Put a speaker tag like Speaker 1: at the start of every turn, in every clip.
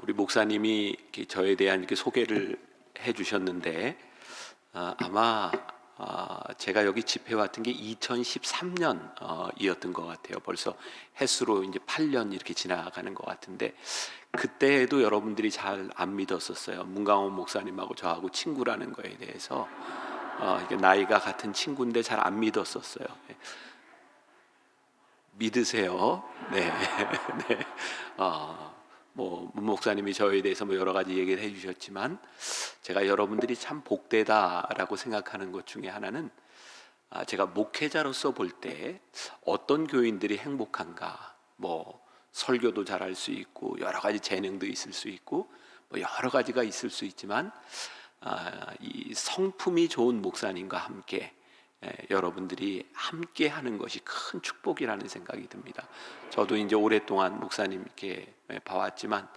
Speaker 1: 우리 목사님이 이렇게 저에 대한 이렇게 소개를 해주셨는데 아마 제가 여기 집회 왔던 게 2013년이었던 것 같아요. 벌써 햇수로 이제 8년 이렇게 지나가는 것 같은데 그때에도 여러분들이 잘 안 믿었었어요. 문강원 목사님하고 저하고 친구라는 거에 대해서 이게 나이가 같은 친구인데 잘 안 믿었었어요. 믿으세요? 네, 네. 문 목사님이 저에 대해서 여러 가지 얘기를 해주셨지만 제가 여러분들이 참 복되다라고 생각하는 것 중에 하나는 제가 목회자로서 볼 때 어떤 교인들이 행복한가, 설교도 잘할 수 있고 여러 가지 재능도 있을 수 있고 여러 가지가 있을 수 있지만 이 성품이 좋은 목사님과 함께 여러분들이 함께 하는 것이 큰 축복이라는 생각이 듭니다. 저도 이제 오랫동안 목사님 이렇게 봐왔지만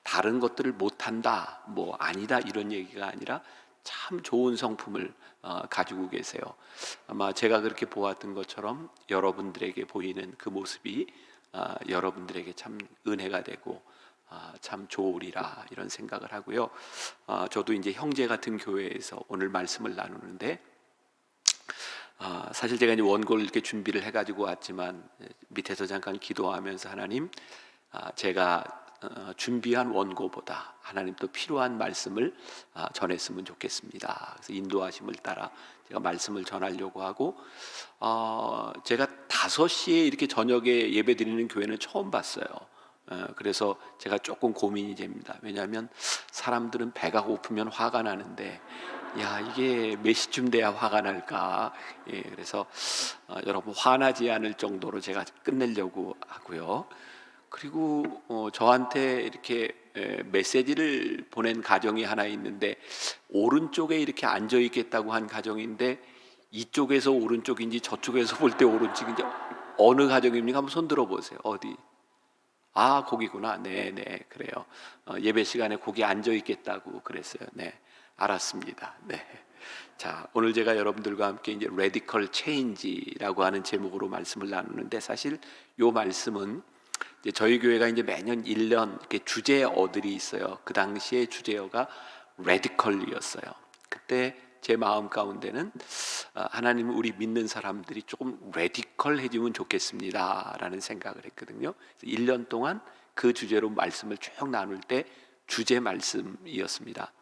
Speaker 1: 다른 것들을 못한다, 아니다 이런 얘기가 아니라 참 좋은 성품을 가지고 계세요. 아마 제가 그렇게 보았던 것처럼 여러분들에게 보이는 그 모습이 여러분들에게 참 은혜가 되고 참 좋으리라 이런 생각을 하고요. 저도 이제 형제 같은 교회에서 오늘 말씀을 나누는데 사실 제가 이제 원고를 이렇게 준비를 해가지고 왔지만 밑에서 잠깐 기도하면서 하나님, 제가 준비한 원고보다 하나님 또 필요한 말씀을 전했으면 좋겠습니다. 그래서 인도하심을 따라 제가 말씀을 전하려고 하고 제가 5시에 이렇게 저녁에 예배 드리는 교회는 처음 봤어요. 그래서 제가 조금 고민이 됩니다. 왜냐하면 사람들은 배가 고프면 화가 나는데 이게 몇 시쯤 돼야 화가 날까? 그래서 여러분 화나지 않을 정도로 제가 끝내려고 하고요. 그리고 저한테 이렇게 메시지를 보낸 가정이 하나 있는데 오른쪽에 이렇게 앉아 있겠다고 한 가정인데 이쪽에서 오른쪽인지 저쪽에서 볼 때 오른쪽인지 어느 가정입니까? 한번 손 들어보세요. 어디? 거기구나. 네, 그래요. 예배 시간에 거기 앉아 있겠다고 그랬어요. 네, 알았습니다. 네. 자, 오늘 제가 여러분들과 함께 이제 Radical Change라고 하는 제목으로 말씀을 나누는데 사실 이 말씀은 이제 저희 교회가 이제 매년 1년 이렇게 주제어들이 있어요. 그 당시에 주제어가 Radical이었어요. 그때 제 마음 가운데는 하나님은 우리 믿는 사람들이 조금 레디컬해지면 좋겠습니다라는 생각을 했거든요. 1년 동안 그 주제로 말씀을 쭉 나눌 때 주제 말씀이었습니다.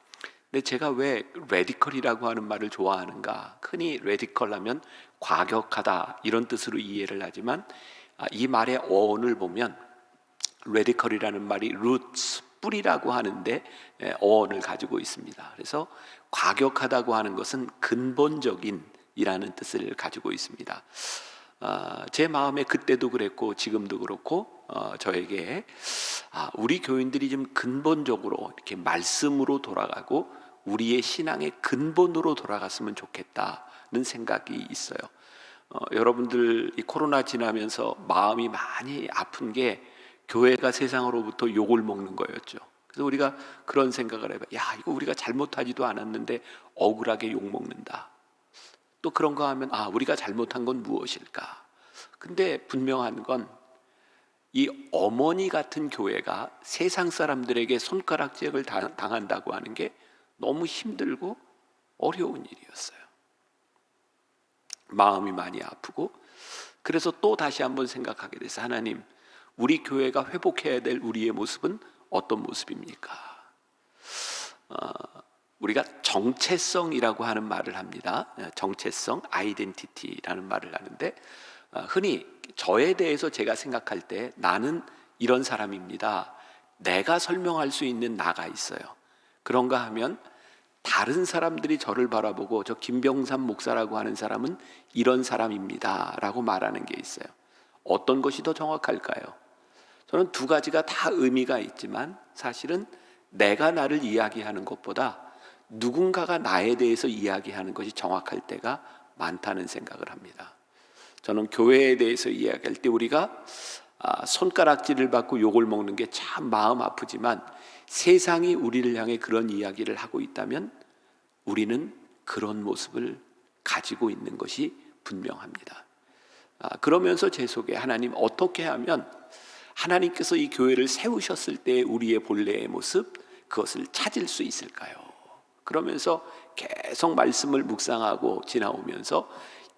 Speaker 1: 근데 제가 왜 레디컬이라고 하는 말을 좋아하는가? 흔히 레디컬하면 과격하다 이런 뜻으로 이해를 하지만 이 말의 어원을 보면 레디컬이라는 말이 roots 뿌리라고 하는데 어원을 가지고 있습니다. 그래서 과격하다고 하는 것은 근본적인 이라는 뜻을 가지고 있습니다. 제 마음에 그때도 그랬고 지금도 그렇고 저에게 우리 교인들이 좀 근본적으로 이렇게 말씀으로 돌아가고 우리의 신앙의 근본으로 돌아갔으면 좋겠다는 생각이 있어요. 여러분들 이 코로나 지나면서 마음이 많이 아픈 게 교회가 세상으로부터 욕을 먹는 거였죠. 그래서 우리가 그런 생각을 해봐요. 이거 우리가 잘못하지도 않았는데 억울하게 욕 먹는다. 또 그런 거 하면 우리가 잘못한 건 무엇일까? 근데 분명한 건 이 어머니 같은 교회가 세상 사람들에게 손가락질을 당한다고 하는 게 너무 힘들고 어려운 일이었어요. 마음이 많이 아프고 그래서 또 다시 한번 생각하게 돼서 하나님, 우리 교회가 회복해야 될 우리의 모습은 어떤 모습입니까? 우리가 정체성이라고 하는 말을 합니다. 정체성, 아이덴티티라는 말을 하는데 흔히 저에 대해서 제가 생각할 때 나는 이런 사람입니다. 내가 설명할 수 있는 나가 있어요. 그런가 하면 다른 사람들이 저를 바라보고 저 김병삼 목사라고 하는 사람은 이런 사람입니다 라고 말하는 게 있어요. 어떤 것이 더 정확할까요? 저는 두 가지가 다 의미가 있지만 사실은 내가 나를 이야기하는 것보다 누군가가 나에 대해서 이야기하는 것이 정확할 때가 많다는 생각을 합니다. 저는 교회에 대해서 이야기할 때 우리가 손가락질을 받고 욕을 먹는 게 참 마음 아프지만 세상이 우리를 향해 그런 이야기를 하고 있다면 우리는 그런 모습을 가지고 있는 것이 분명합니다. 그러면서 제 속에 하나님 어떻게 하면 하나님께서 이 교회를 세우셨을 때 우리의 본래의 모습, 그것을 찾을 수 있을까요? 그러면서 계속 말씀을 묵상하고 지나오면서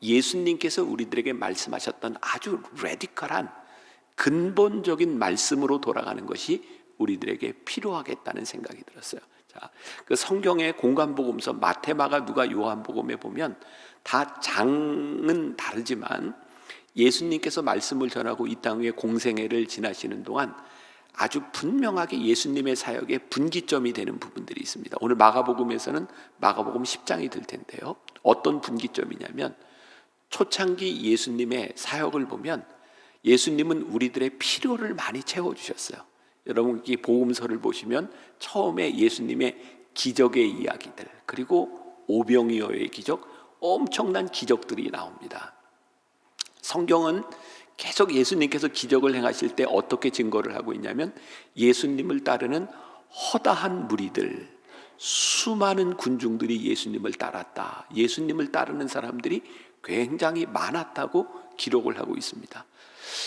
Speaker 1: 예수님께서 우리들에게 말씀하셨던 아주 레디컬한 근본적인 말씀으로 돌아가는 것이 우리들에게 필요하겠다는 생각이 들었어요. 자, 그 성경의 공관복음서 마태, 마가, 누가, 요한복음에 보면 다 장은 다르지만 예수님께서 말씀을 전하고 이 땅 위에 공생애를 지나시는 동안 아주 분명하게 예수님의 사역의 분기점이 되는 부분들이 있습니다. 오늘 마가복음에서는 마가복음 10장이 될 텐데요, 어떤 분기점이냐면 초창기 예수님의 사역을 보면 예수님은 우리들의 필요를 많이 채워주셨어요. 여러분 이 복음서를 보시면 처음에 예수님의 기적의 이야기들, 그리고 오병이어의 기적, 엄청난 기적들이 나옵니다. 성경은 계속 예수님께서 기적을 행하실 때 어떻게 증거를 하고 있냐면 예수님을 따르는 허다한 무리들, 수많은 군중들이 예수님을 따랐다, 예수님을 따르는 사람들이 굉장히 많았다고 기록을 하고 있습니다.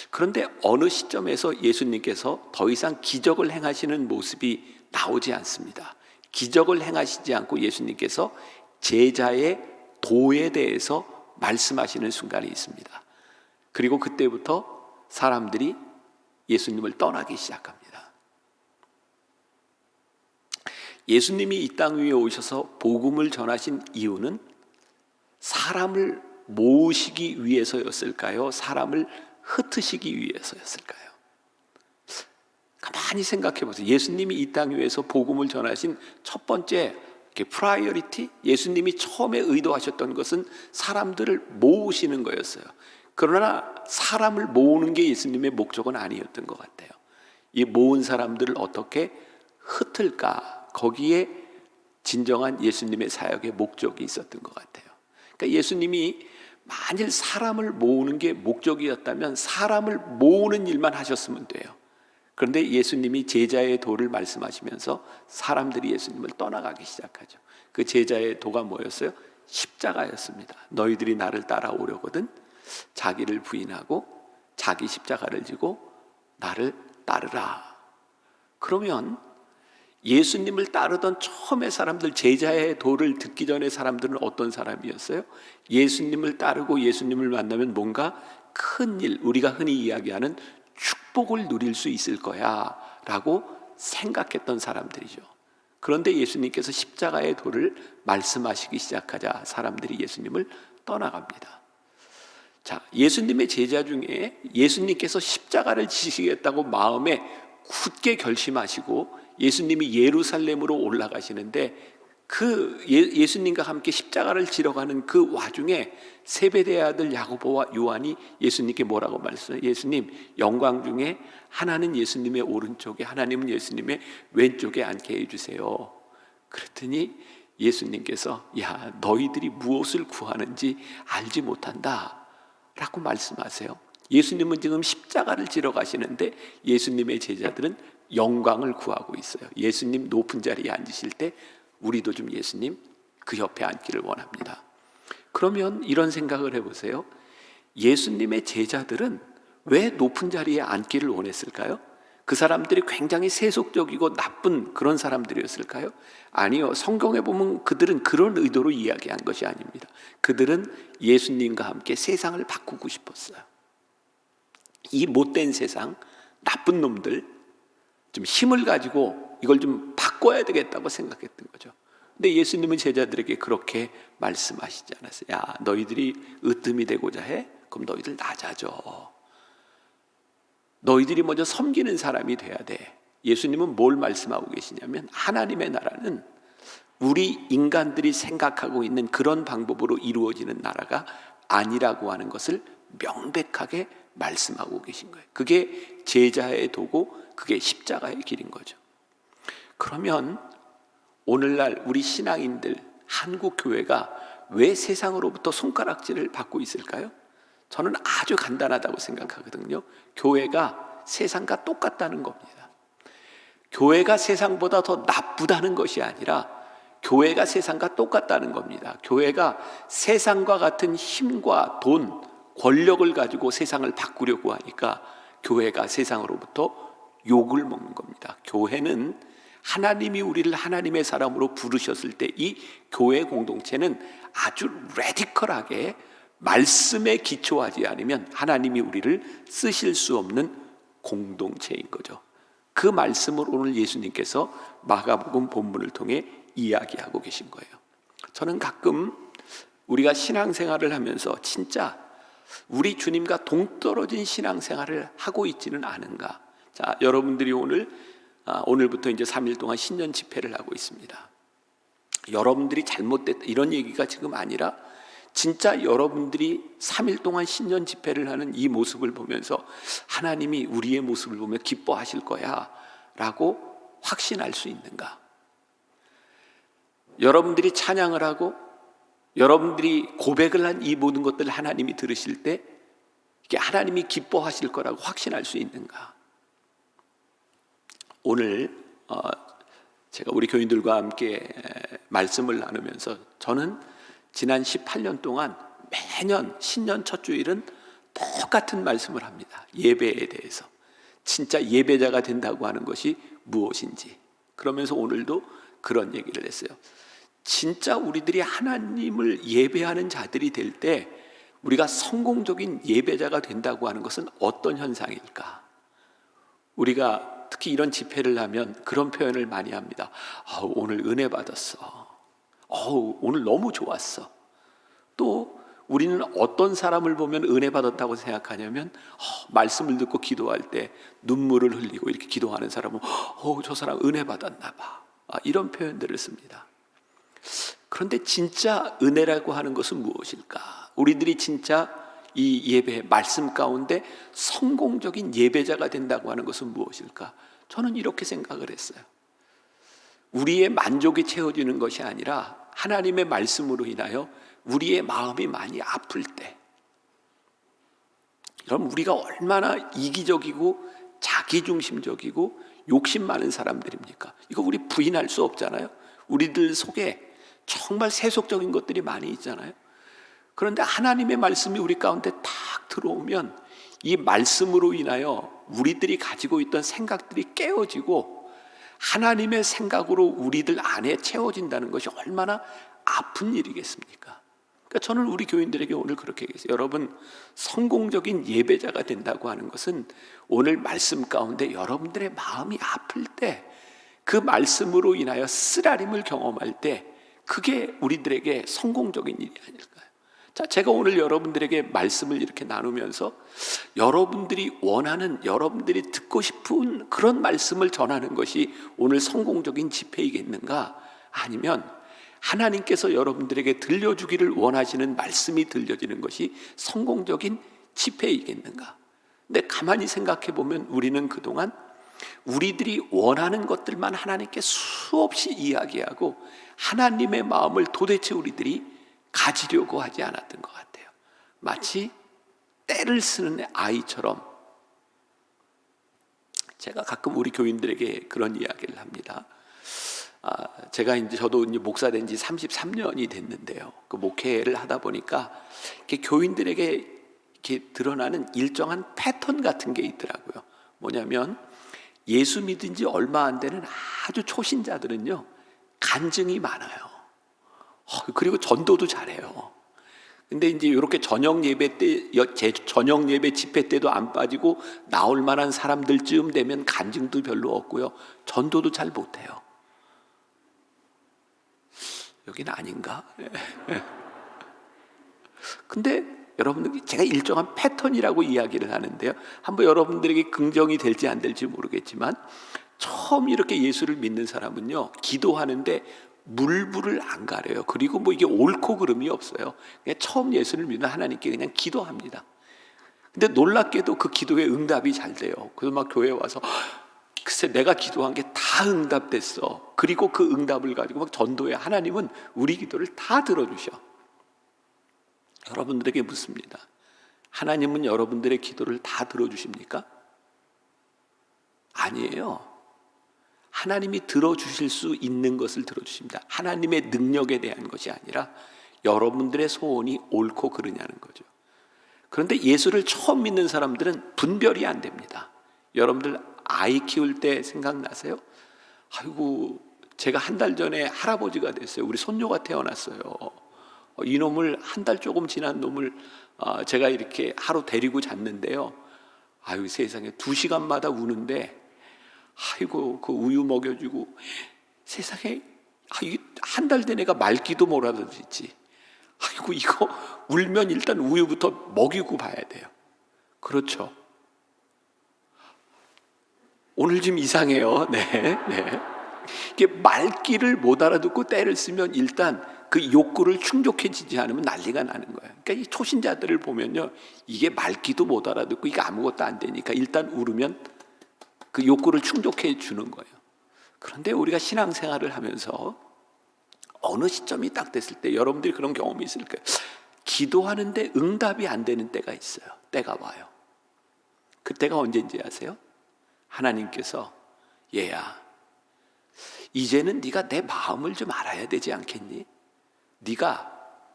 Speaker 1: 그런데 어느 시점에서 예수님께서 더 이상 기적을 행하시는 모습이 나오지 않습니다. 기적을 행하시지 않고 예수님께서 제자의 도에 대해서 말씀하시는 순간이 있습니다. 그리고 그때부터 사람들이 예수님을 떠나기 시작합니다. 예수님이 이 땅 위에 오셔서 복음을 전하신 이유는 사람을 모으시기 위해서였을까요? 사람을 흩으시기 위해서였을까요? 가만히 생각해 보세요. 예수님이 이 땅 위에서 복음을 전하신 첫 번째 프라이어리티, 예수님이 처음에 의도하셨던 것은 사람들을 모으시는 거였어요. 그러나 사람을 모으는 게 예수님의 목적은 아니었던 것 같아요. 이 모은 사람들을 어떻게 흩을까, 거기에 진정한 예수님의 사역의 목적이 있었던 것 같아요. 그러니까 예수님이 만일 사람을 모으는 게 목적이었다면 사람을 모으는 일만 하셨으면 돼요. 그런데 예수님이 제자의 도를 말씀하시면서 사람들이 예수님을 떠나가기 시작하죠. 그 제자의 도가 뭐였어요? 십자가였습니다. 너희들이 나를 따라오려거든 자기를 부인하고 자기 십자가를 지고 나를 따르라. 그러면 예수님을 따르던 처음의 사람들, 제자의 도를 듣기 전에 사람들은 어떤 사람이었어요? 예수님을 따르고 예수님을 만나면 뭔가 큰 일, 우리가 흔히 이야기하는 축복을 누릴 수 있을 거야 라고 생각했던 사람들이죠. 그런데 예수님께서 십자가의 도를 말씀하시기 시작하자 사람들이 예수님을 떠나갑니다. 자, 예수님의 제자 중에 예수님께서 십자가를 지시겠다고 마음에 굳게 결심하시고 예수님이 예루살렘으로 올라가시는데 그 예수님과 함께 십자가를 지러 가는 그 와중에 세베대의 아들 야고보와 요한이 예수님께 뭐라고 말했어요? 예수님, 영광 중에 하나는 예수님의 오른쪽에, 하나님은 예수님의 왼쪽에 앉게 해주세요. 그랬더니 예수님께서 야, 너희들이 무엇을 구하는지 알지 못한다 라고 말씀하세요. 예수님은 지금 십자가를 지러 가시는데 예수님의 제자들은 영광을 구하고 있어요. 예수님 높은 자리에 앉으실 때 우리도 좀 예수님 그 옆에 앉기를 원합니다. 그러면 이런 생각을 해보세요. 예수님의 제자들은 왜 높은 자리에 앉기를 원했을까요? 그 사람들이 굉장히 세속적이고 나쁜 그런 사람들이었을까요? 아니요. 성경에 보면 그들은 그런 의도로 이야기한 것이 아닙니다. 그들은 예수님과 함께 세상을 바꾸고 싶었어요. 이 못된 세상, 나쁜 놈들 좀 힘을 가지고 이걸 좀 바꿔야 되겠다고 생각했던 거죠. 근데 예수님은 제자들에게 그렇게 말씀하시지 않았어요. 야, 너희들이 으뜸이 되고자 해? 그럼 너희들 낮아져. 너희들이 먼저 섬기는 사람이 돼야 돼. 예수님은 뭘 말씀하고 계시냐면 하나님의 나라는 우리 인간들이 생각하고 있는 그런 방법으로 이루어지는 나라가 아니라고 하는 것을 명백하게 말씀하고 계신 거예요. 그게 제자의 도고 그게 십자가의 길인 거죠. 그러면 오늘날 우리 신앙인들, 한국 교회가 왜 세상으로부터 손가락질을 받고 있을까요? 저는 아주 간단하다고 생각하거든요. 교회가 세상과 똑같다는 겁니다. 교회가 세상보다 더 나쁘다는 것이 아니라 교회가 세상과 똑같다는 겁니다. 교회가 세상과 같은 힘과 돈, 권력을 가지고 세상을 바꾸려고 하니까 교회가 세상으로부터 욕을 먹는 겁니다. 교회는 하나님이 우리를 하나님의 사람으로 부르셨을 때 이 교회 공동체는 아주 레디컬하게 말씀에 기초하지 않으면 하나님이 우리를 쓰실 수 없는 공동체인 거죠. 그 말씀을 오늘 예수님께서 마가복음 본문을 통해 이야기하고 계신 거예요. 저는 가끔 우리가 신앙생활을 하면서 진짜 우리 주님과 동떨어진 신앙생활을 하고 있지는 않은가. 자, 여러분들이 오늘부터 이제 3일 동안 신년 집회를 하고 있습니다. 여러분들이 잘못됐다 이런 얘기가 지금 아니라 진짜 여러분들이 3일 동안 신년 집회를 하는 이 모습을 보면서 하나님이 우리의 모습을 보며 기뻐하실 거야 라고 확신할 수 있는가? 여러분들이 찬양을 하고 여러분들이 고백을 한 이 모든 것들을 하나님이 들으실 때 이게 하나님이 기뻐하실 거라고 확신할 수 있는가? 오늘 제가 우리 교인들과 함께 말씀을 나누면서 저는 지난 18년 동안 매년 신년 첫 주일은 똑같은 말씀을 합니다. 예배에 대해서 진짜 예배자가 된다고 하는 것이 무엇인지. 그러면서 오늘도 그런 얘기를 했어요. 진짜 우리들이 하나님을 예배하는 자들이 될 때 우리가 성공적인 예배자가 된다고 하는 것은 어떤 현상일까? 우리가 특히 이런 집회를 하면 그런 표현을 많이 합니다. 오늘 은혜 받았어. 오늘 너무 좋았어. 또 우리는 어떤 사람을 보면 은혜 받았다고 생각하냐면 말씀을 듣고 기도할 때 눈물을 흘리고 이렇게 기도하는 사람은 저 사람 은혜 받았나 봐. 이런 표현들을 씁니다. 그런데 진짜 은혜라고 하는 것은 무엇일까? 우리들이 진짜 이 예배 말씀 가운데 성공적인 예배자가 된다고 하는 것은 무엇일까? 저는 이렇게 생각을 했어요. 우리의 만족이 채워지는 것이 아니라 하나님의 말씀으로 인하여 우리의 마음이 많이 아플 때, 그럼 우리가 얼마나 이기적이고 자기중심적이고 욕심 많은 사람들입니까? 이거 우리 부인할 수 없잖아요. 우리들 속에 정말 세속적인 것들이 많이 있잖아요. 그런데 하나님의 말씀이 우리 가운데 탁 들어오면 이 말씀으로 인하여 우리들이 가지고 있던 생각들이 깨어지고 하나님의 생각으로 우리들 안에 채워진다는 것이 얼마나 아픈 일이겠습니까? 그러니까 저는 우리 교인들에게 오늘 그렇게 얘기했어요. 여러분, 성공적인 예배자가 된다고 하는 것은 오늘 말씀 가운데 여러분들의 마음이 아플 때, 그 말씀으로 인하여 쓰라림을 경험할 때, 그게 우리들에게 성공적인 일이 아닐까요? 자, 제가 오늘 여러분들에게 말씀을 이렇게 나누면서 여러분들이 원하는, 여러분들이 듣고 싶은 그런 말씀을 전하는 것이 오늘 성공적인 집회이겠는가? 아니면 하나님께서 여러분들에게 들려주기를 원하시는 말씀이 들려지는 것이 성공적인 집회이겠는가? 근데 가만히 생각해 보면 우리는 그동안 우리들이 원하는 것들만 하나님께 수없이 이야기하고 하나님의 마음을 도대체 우리들이 가지려고 하지 않았던 것 같아요. 마치 때를 쓰는 아이처럼. 제가 가끔 우리 교인들에게 그런 이야기를 합니다. 저도 이제 목사 된 지 33년이 됐는데요. 그 목회를 하다 보니까 이렇게 교인들에게 이렇게 드러나는 일정한 패턴 같은 게 있더라고요. 뭐냐면 예수 믿은 지 얼마 안 되는 아주 초신자들은요, 간증이 많아요. 그리고 전도도 잘해요. 근데 이제 이렇게 저녁 예배 집회 때도 안 빠지고 나올 만한 사람들쯤 되면 간증도 별로 없고요, 전도도 잘 못해요. 여기는 아닌가? 근데 여러분들, 제가 일정한 패턴이라고 이야기를 하는데요, 한번 여러분들에게 긍정이 될지 안 될지 모르겠지만 처음 이렇게 예수를 믿는 사람은요, 기도하는데 물불을 안 가려요. 그리고 이게 옳고 그름이 없어요. 그냥 처음 예수를 믿는 하나님께 그냥 기도합니다. 근데 놀랍게도 그 기도의 응답이 잘 돼요. 그래서 막 교회에 와서 글쎄 내가 기도한 게 다 응답됐어. 그리고 그 응답을 가지고 막 전도해. 하나님은 우리 기도를 다 들어주셔. 여러분들에게 묻습니다. 하나님은 여러분들의 기도를 다 들어주십니까? 아니에요. 하나님이 들어주실 수 있는 것을 들어주십니다. 하나님의 능력에 대한 것이 아니라 여러분들의 소원이 옳고 그르냐는 거죠. 그런데 예수를 처음 믿는 사람들은 분별이 안 됩니다. 여러분들 아이 키울 때 생각나세요? 아이고, 제가 한 달 전에 할아버지가 됐어요. 우리 손녀가 태어났어요. 이놈을 한 달 조금 지난 놈을 제가 이렇게 하루 데리고 잤는데요. 아유, 세상에 2시간마다 우는데, 아이고, 그 우유 먹여주고, 세상에, 한 달 된 애가 말귀도 못 알아듣지. 아이고, 이거 울면 일단 우유부터 먹이고 봐야 돼요. 그렇죠. 오늘 좀 이상해요. 네. 이게 말귀를 못 알아듣고 때를 쓰면 일단 그 욕구를 충족해지지 않으면 난리가 나는 거예요. 그러니까 이 초신자들을 보면요, 이게 말귀도 못 알아듣고 이게 아무것도 안 되니까 일단 울으면 그 욕구를 충족해 주는 거예요. 그런데 우리가 신앙생활을 하면서 어느 시점이 딱 됐을 때 여러분들이 그런 경험이 있을 거예요. 기도하는데 응답이 안 되는 때가 있어요. 때가 와요. 그때가 언제인지 아세요? 하나님께서 얘야, 이제는 네가 내 마음을 좀 알아야 되지 않겠니? 네가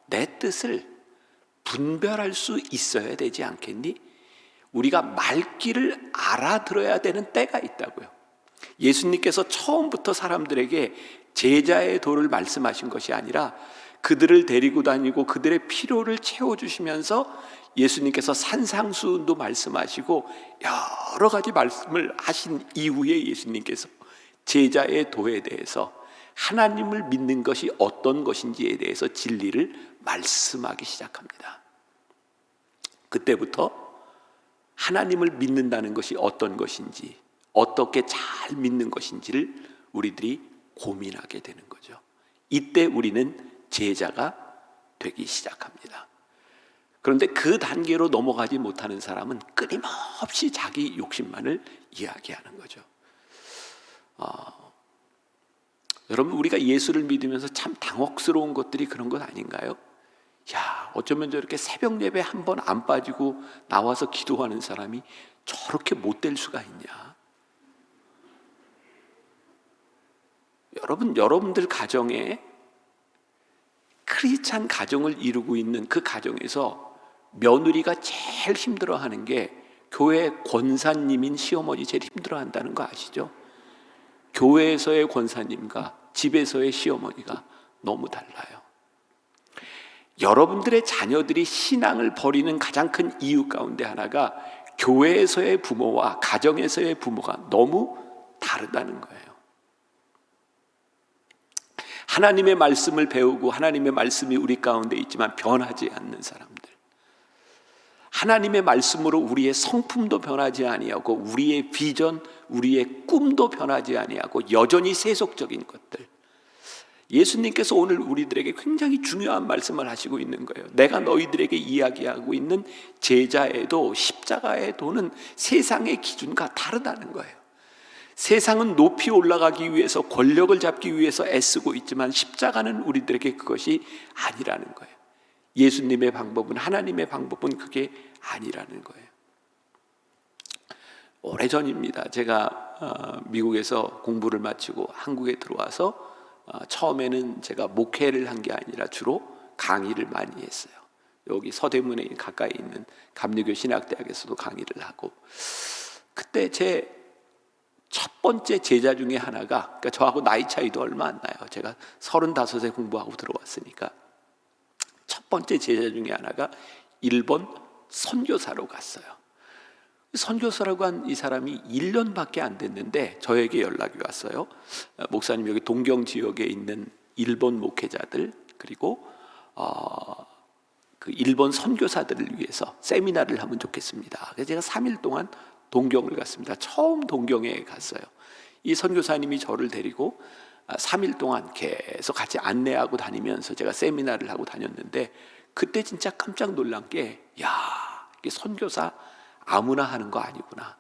Speaker 1: 내 뜻을 분별할 수 있어야 되지 않겠니? 우리가 말귀를 알아들어야 되는 때가 있다고요. 예수님께서 처음부터 사람들에게 제자의 도를 말씀하신 것이 아니라 그들을 데리고 다니고 그들의 필요를 채워주시면서 예수님께서 산상수훈도 말씀하시고 여러 가지 말씀을 하신 이후에 예수님께서 제자의 도에 대해서 하나님을 믿는 것이 어떤 것인지에 대해서 진리를 말씀하기 시작합니다. 그때부터 하나님을 믿는다는 것이 어떤 것인지, 어떻게 잘 믿는 것인지를 우리들이 고민하게 되는 거죠. 이때 우리는 제자가 되기 시작합니다. 그런데 그 단계로 넘어가지 못하는 사람은 끊임없이 자기 욕심만을 이야기하는 거죠. 여러분, 우리가 예수를 믿으면서 참 당혹스러운 것들이 그런 것 아닌가요? 야, 어쩌면 저렇게 새벽 예배 한 번 안 빠지고 나와서 기도하는 사람이 저렇게 못될 수가 있냐? 여러분들 가정에 크리스찬 가정을 이루고 있는 그 가정에서 며느리가 제일 힘들어하는 게 교회 권사님인 시어머니 제일 힘들어한다는 거 아시죠? 교회에서의 권사님과 집에서의 시어머니가 너무 달라요. 여러분들의 자녀들이 신앙을 버리는 가장 큰 이유 가운데 하나가 교회에서의 부모와 가정에서의 부모가 너무 다르다는 거예요. 하나님의 말씀을 배우고 하나님의 말씀이 우리 가운데 있지만 변하지 않는 사람들, 하나님의 말씀으로 우리의 성품도 변하지 아니하고 우리의 비전, 우리의 꿈도 변하지 아니하고 여전히 세속적인 것들, 예수님께서 오늘 우리들에게 굉장히 중요한 말씀을 하시고 있는 거예요. 내가 너희들에게 이야기하고 있는 제자의 도, 십자가의 도는 세상의 기준과 다르다는 거예요. 세상은 높이 올라가기 위해서 권력을 잡기 위해서 애쓰고 있지만 십자가는 우리들에게 그것이 아니라는 거예요. 예수님의 방법은, 하나님의 방법은 그게 아니라는 거예요. 오래전입니다. 제가 미국에서 공부를 마치고 한국에 들어와서 처음에는 제가 목회를 한 게 아니라 주로 강의를 많이 했어요. 여기 서대문에 가까이 있는 감리교 신학대학에서도 강의를 하고, 그때 제 첫 번째 제자 중에 하나가, 그러니까 저하고 나이 차이도 얼마 안 나요. 제가 35에 공부하고 들어왔으니까 첫 번째 제자 중에 하나가 일본 선교사로 갔어요. 선교사라고 한 이 사람이 1년밖에 안 됐는데 저에게 연락이 왔어요. 목사님, 여기 동경 지역에 있는 일본 목회자들 그리고 그 일본 선교사들을 위해서 세미나를 하면 좋겠습니다. 그래서 제가 3일 동안 동경을 갔습니다. 처음 동경에 갔어요. 이 선교사님이 저를 데리고 3일 동안 계속 같이 안내하고 다니면서 제가 세미나를 하고 다녔는데, 그때 진짜 깜짝 놀란 게, 야, 이게 선교사 아무나 하는 거 아니구나.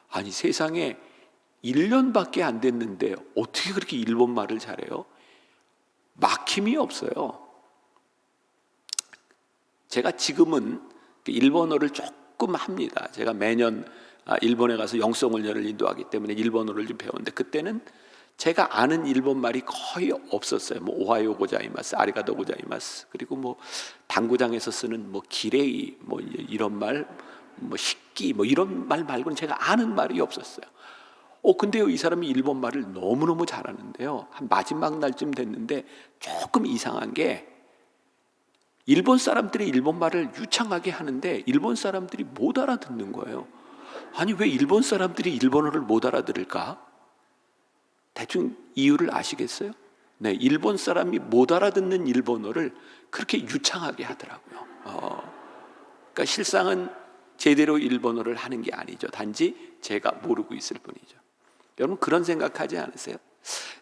Speaker 1: 아니, 세상에 1년밖에 안 됐는데 어떻게 그렇게 일본말을 잘해요? 막힘이 없어요. 제가 지금은 일본어를 조금 합니다. 제가 매년 일본에 가서 영성훈련을 인도하기 때문에 일본어를 좀 배웠는데, 그때는 제가 아는 일본 말이 거의 없었어요. 뭐 오하요 고자이마스, 아리가토 고자이마스, 그리고 뭐 당구장에서 쓰는 뭐 기레이, 뭐 이런 말, 뭐 식기, 뭐 이런 말 말고는 제가 아는 말이 없었어요. 근데요, 이 사람이 일본 말을 너무너무 잘하는데요, 한 마지막 날쯤 됐는데 조금 이상한 게, 일본 사람들이 일본 말을 유창하게 하는데 일본 사람들이 못 알아듣는 거예요. 아니, 왜 일본 사람들이 일본어를 못 알아들을까? 대충 이유를 아시겠어요? 네, 일본 사람이 못 알아듣는 일본어를 그렇게 유창하게 하더라고요. 그러니까 실상은 제대로 일본어를 하는 게 아니죠. 단지 제가 모르고 있을 뿐이죠. 여러분, 그런 생각하지 않으세요?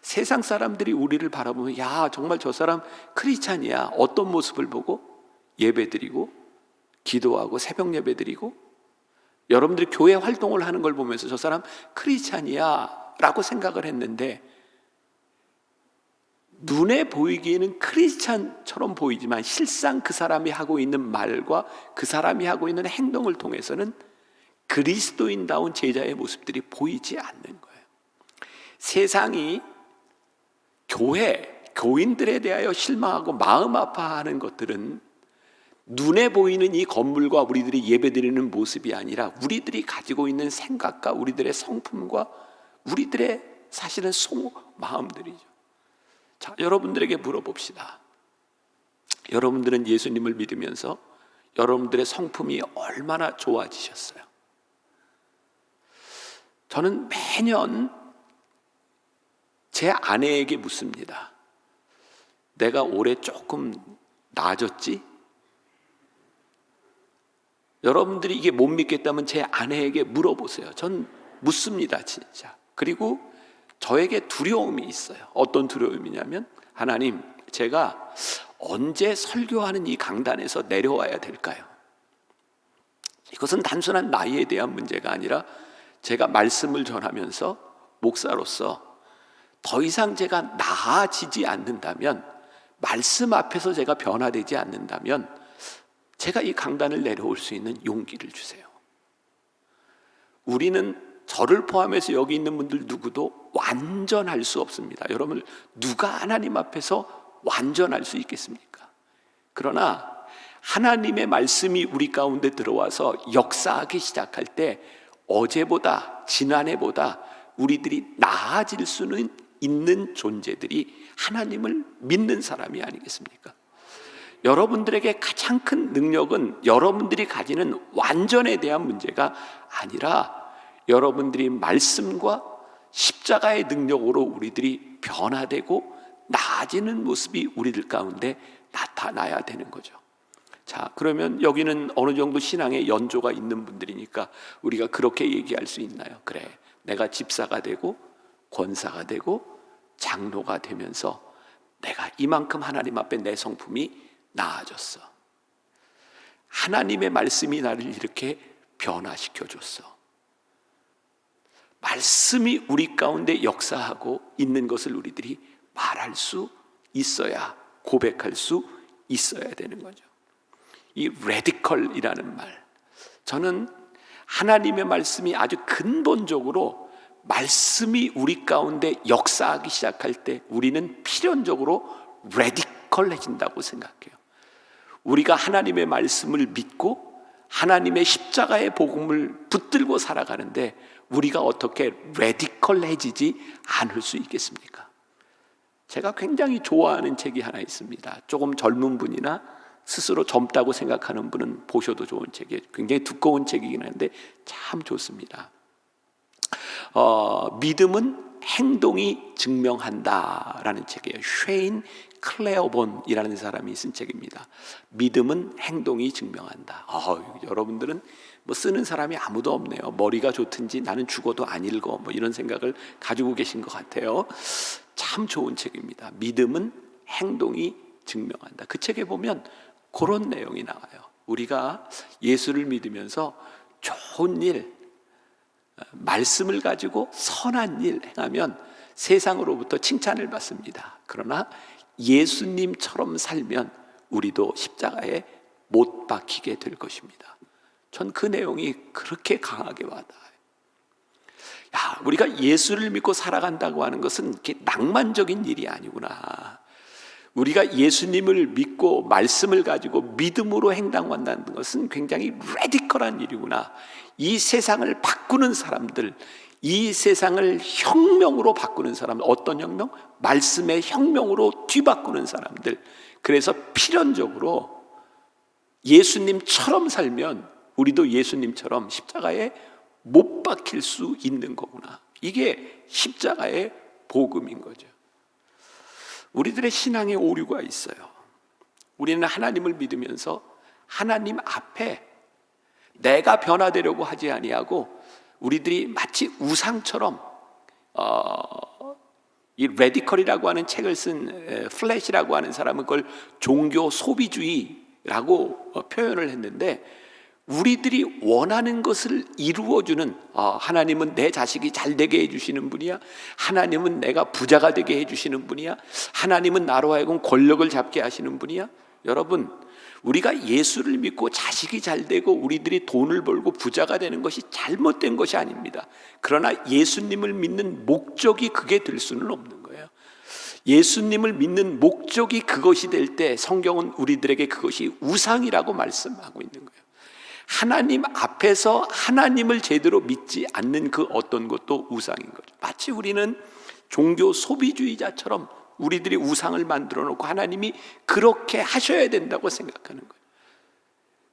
Speaker 1: 세상 사람들이 우리를 바라보면, 야, 정말 저 사람 크리스찬이야. 어떤 모습을 보고? 예배드리고 기도하고 새벽 예배드리고, 여러분들이 교회 활동을 하는 걸 보면서 저 사람 크리스찬이야 라고 생각을 했는데, 눈에 보이기에는 크리스찬처럼 보이지만 실상 그 사람이 하고 있는 말과 그 사람이 하고 있는 행동을 통해서는 그리스도인다운 제자의 모습들이 보이지 않는 거예요. 세상이 교인들에 대하여 실망하고 마음 아파하는 것들은 눈에 보이는 이 건물과 우리들이 예배드리는 모습이 아니라 우리들이 가지고 있는 생각과 우리들의 성품과 우리들의 사실은 마음들이죠. 자, 여러분들에게 물어봅시다. 여러분들은 예수님을 믿으면서 여러분들의 성품이 얼마나 좋아지셨어요? 저는 매년 제 아내에게 묻습니다. 내가 올해 조금 나아졌지? 여러분들이 이게 못 믿겠다면 제 아내에게 물어보세요. 전 묻습니다, 진짜. 그리고 저에게 두려움이 있어요. 어떤 두려움이냐면, 하나님, 제가 언제 설교하는 이 강단에서 내려와야 될까요? 이것은 단순한 나이에 대한 문제가 아니라 제가 말씀을 전하면서 목사로서 더 이상 제가 나아지지 않는다면, 말씀 앞에서 제가 변화되지 않는다면 제가 이 강단을 내려올 수 있는 용기를 주세요. 우리는 저를 포함해서 여기 있는 분들 누구도 완전할 수 없습니다. 여러분, 누가 하나님 앞에서 완전할 수 있겠습니까? 그러나 하나님의 말씀이 우리 가운데 들어와서 역사하기 시작할 때 어제보다, 지난해보다 우리들이 나아질 수는 있는 존재들이 하나님을 믿는 사람이 아니겠습니까? 여러분들에게 가장 큰 능력은 여러분들이 가지는 완전에 대한 문제가 아니라 여러분들이 말씀과 십자가의 능력으로 우리들이 변화되고 나아지는 모습이 우리들 가운데 나타나야 되는 거죠. 자, 그러면 여기는 어느 정도 신앙의 연조가 있는 분들이니까 우리가 그렇게 얘기할 수 있나요? 그래, 내가 집사가 되고 권사가 되고 장로가 되면서 내가 이만큼 하나님 앞에 내 성품이 나아졌어. 하나님의 말씀이 나를 이렇게 변화시켜줬어. 말씀이 우리 가운데 역사하고 있는 것을 우리들이 말할 수 있어야, 고백할 수 있어야 되는 거죠. 이 레디컬이라는 말, 저는 하나님의 말씀이 아주 근본적으로 말씀이 우리 가운데 역사하기 시작할 때 우리는 필연적으로 레디컬해진다고 생각해요. 우리가 하나님의 말씀을 믿고 하나님의 십자가의 복음을 붙들고 살아가는데 우리가 어떻게 레디컬해지지 않을 수 있겠습니까? 제가 굉장히 좋아하는 책이 하나 있습니다. 조금 젊은 분이나 스스로 젊다고 생각하는 분은 보셔도 좋은 책이에요. 굉장히 두꺼운 책이긴 한데 참 좋습니다. 믿음은 행동이 증명한다라는 책이에요. 쉐인 클레어본이라는 사람이 쓴 책입니다. 믿음은 행동이 증명한다. 여러분들은 뭐 쓰는 사람이 아무도 없네요. 머리가 좋든지 나는 죽어도 안 읽어, 뭐 이런 생각을 가지고 계신 것 같아요. 참 좋은 책입니다. 믿음은 행동이 증명한다. 그 책에 보면 그런 내용이 나와요. 우리가 예수를 믿으면서 좋은 일, 말씀을 가지고 선한 일 행하면 세상으로부터 칭찬을 받습니다. 그러나 예수님처럼 살면 우리도 십자가에 못 박히게 될 것입니다. 전 그 내용이 그렇게 강하게 와닿아요. 야, 우리가 예수를 믿고 살아간다고 하는 것은 이렇게 낭만적인 일이 아니구나. 우리가 예수님을 믿고 말씀을 가지고 믿음으로 행동한다는 것은 굉장히 레디컬한 일이구나. 이 세상을 바꾸는 사람들, 이 세상을 혁명으로 바꾸는 사람들, 어떤 혁명? 말씀의 혁명으로 뒤바꾸는 사람들. 그래서 필연적으로 예수님처럼 살면 우리도 예수님처럼 십자가에 못 박힐 수 있는 거구나. 이게 십자가의 복음인 거죠. 우리들의 신앙에 오류가 있어요. 우리는 하나님을 믿으면서 하나님 앞에 내가 변화되려고 하지 아니하고 우리들이 마치 우상처럼 이 레디컬이라고 하는 책을 쓴 플래시라고 하는 사람은 그걸 종교 소비주의라고 표현을 했는데, 우리들이 원하는 것을 이루어주는, 하나님은 내 자식이 잘 되게 해주시는 분이야, 하나님은 내가 부자가 되게 해주시는 분이야, 하나님은 나로 하여금 권력을 잡게 하시는 분이야. 여러분, 우리가 예수를 믿고 자식이 잘 되고 우리들이 돈을 벌고 부자가 되는 것이 잘못된 것이 아닙니다. 그러나 예수님을 믿는 목적이 그게 될 수는 없는 거예요. 예수님을 믿는 목적이 그것이 될 때 성경은 우리들에게 그것이 우상이라고 말씀하고 있는 거예요. 하나님 앞에서 하나님을 제대로 믿지 않는 그 어떤 것도 우상인 거죠. 마치 우리는 종교 소비주의자처럼 우리들이 우상을 만들어 놓고 하나님이 그렇게 하셔야 된다고 생각하는 거예요.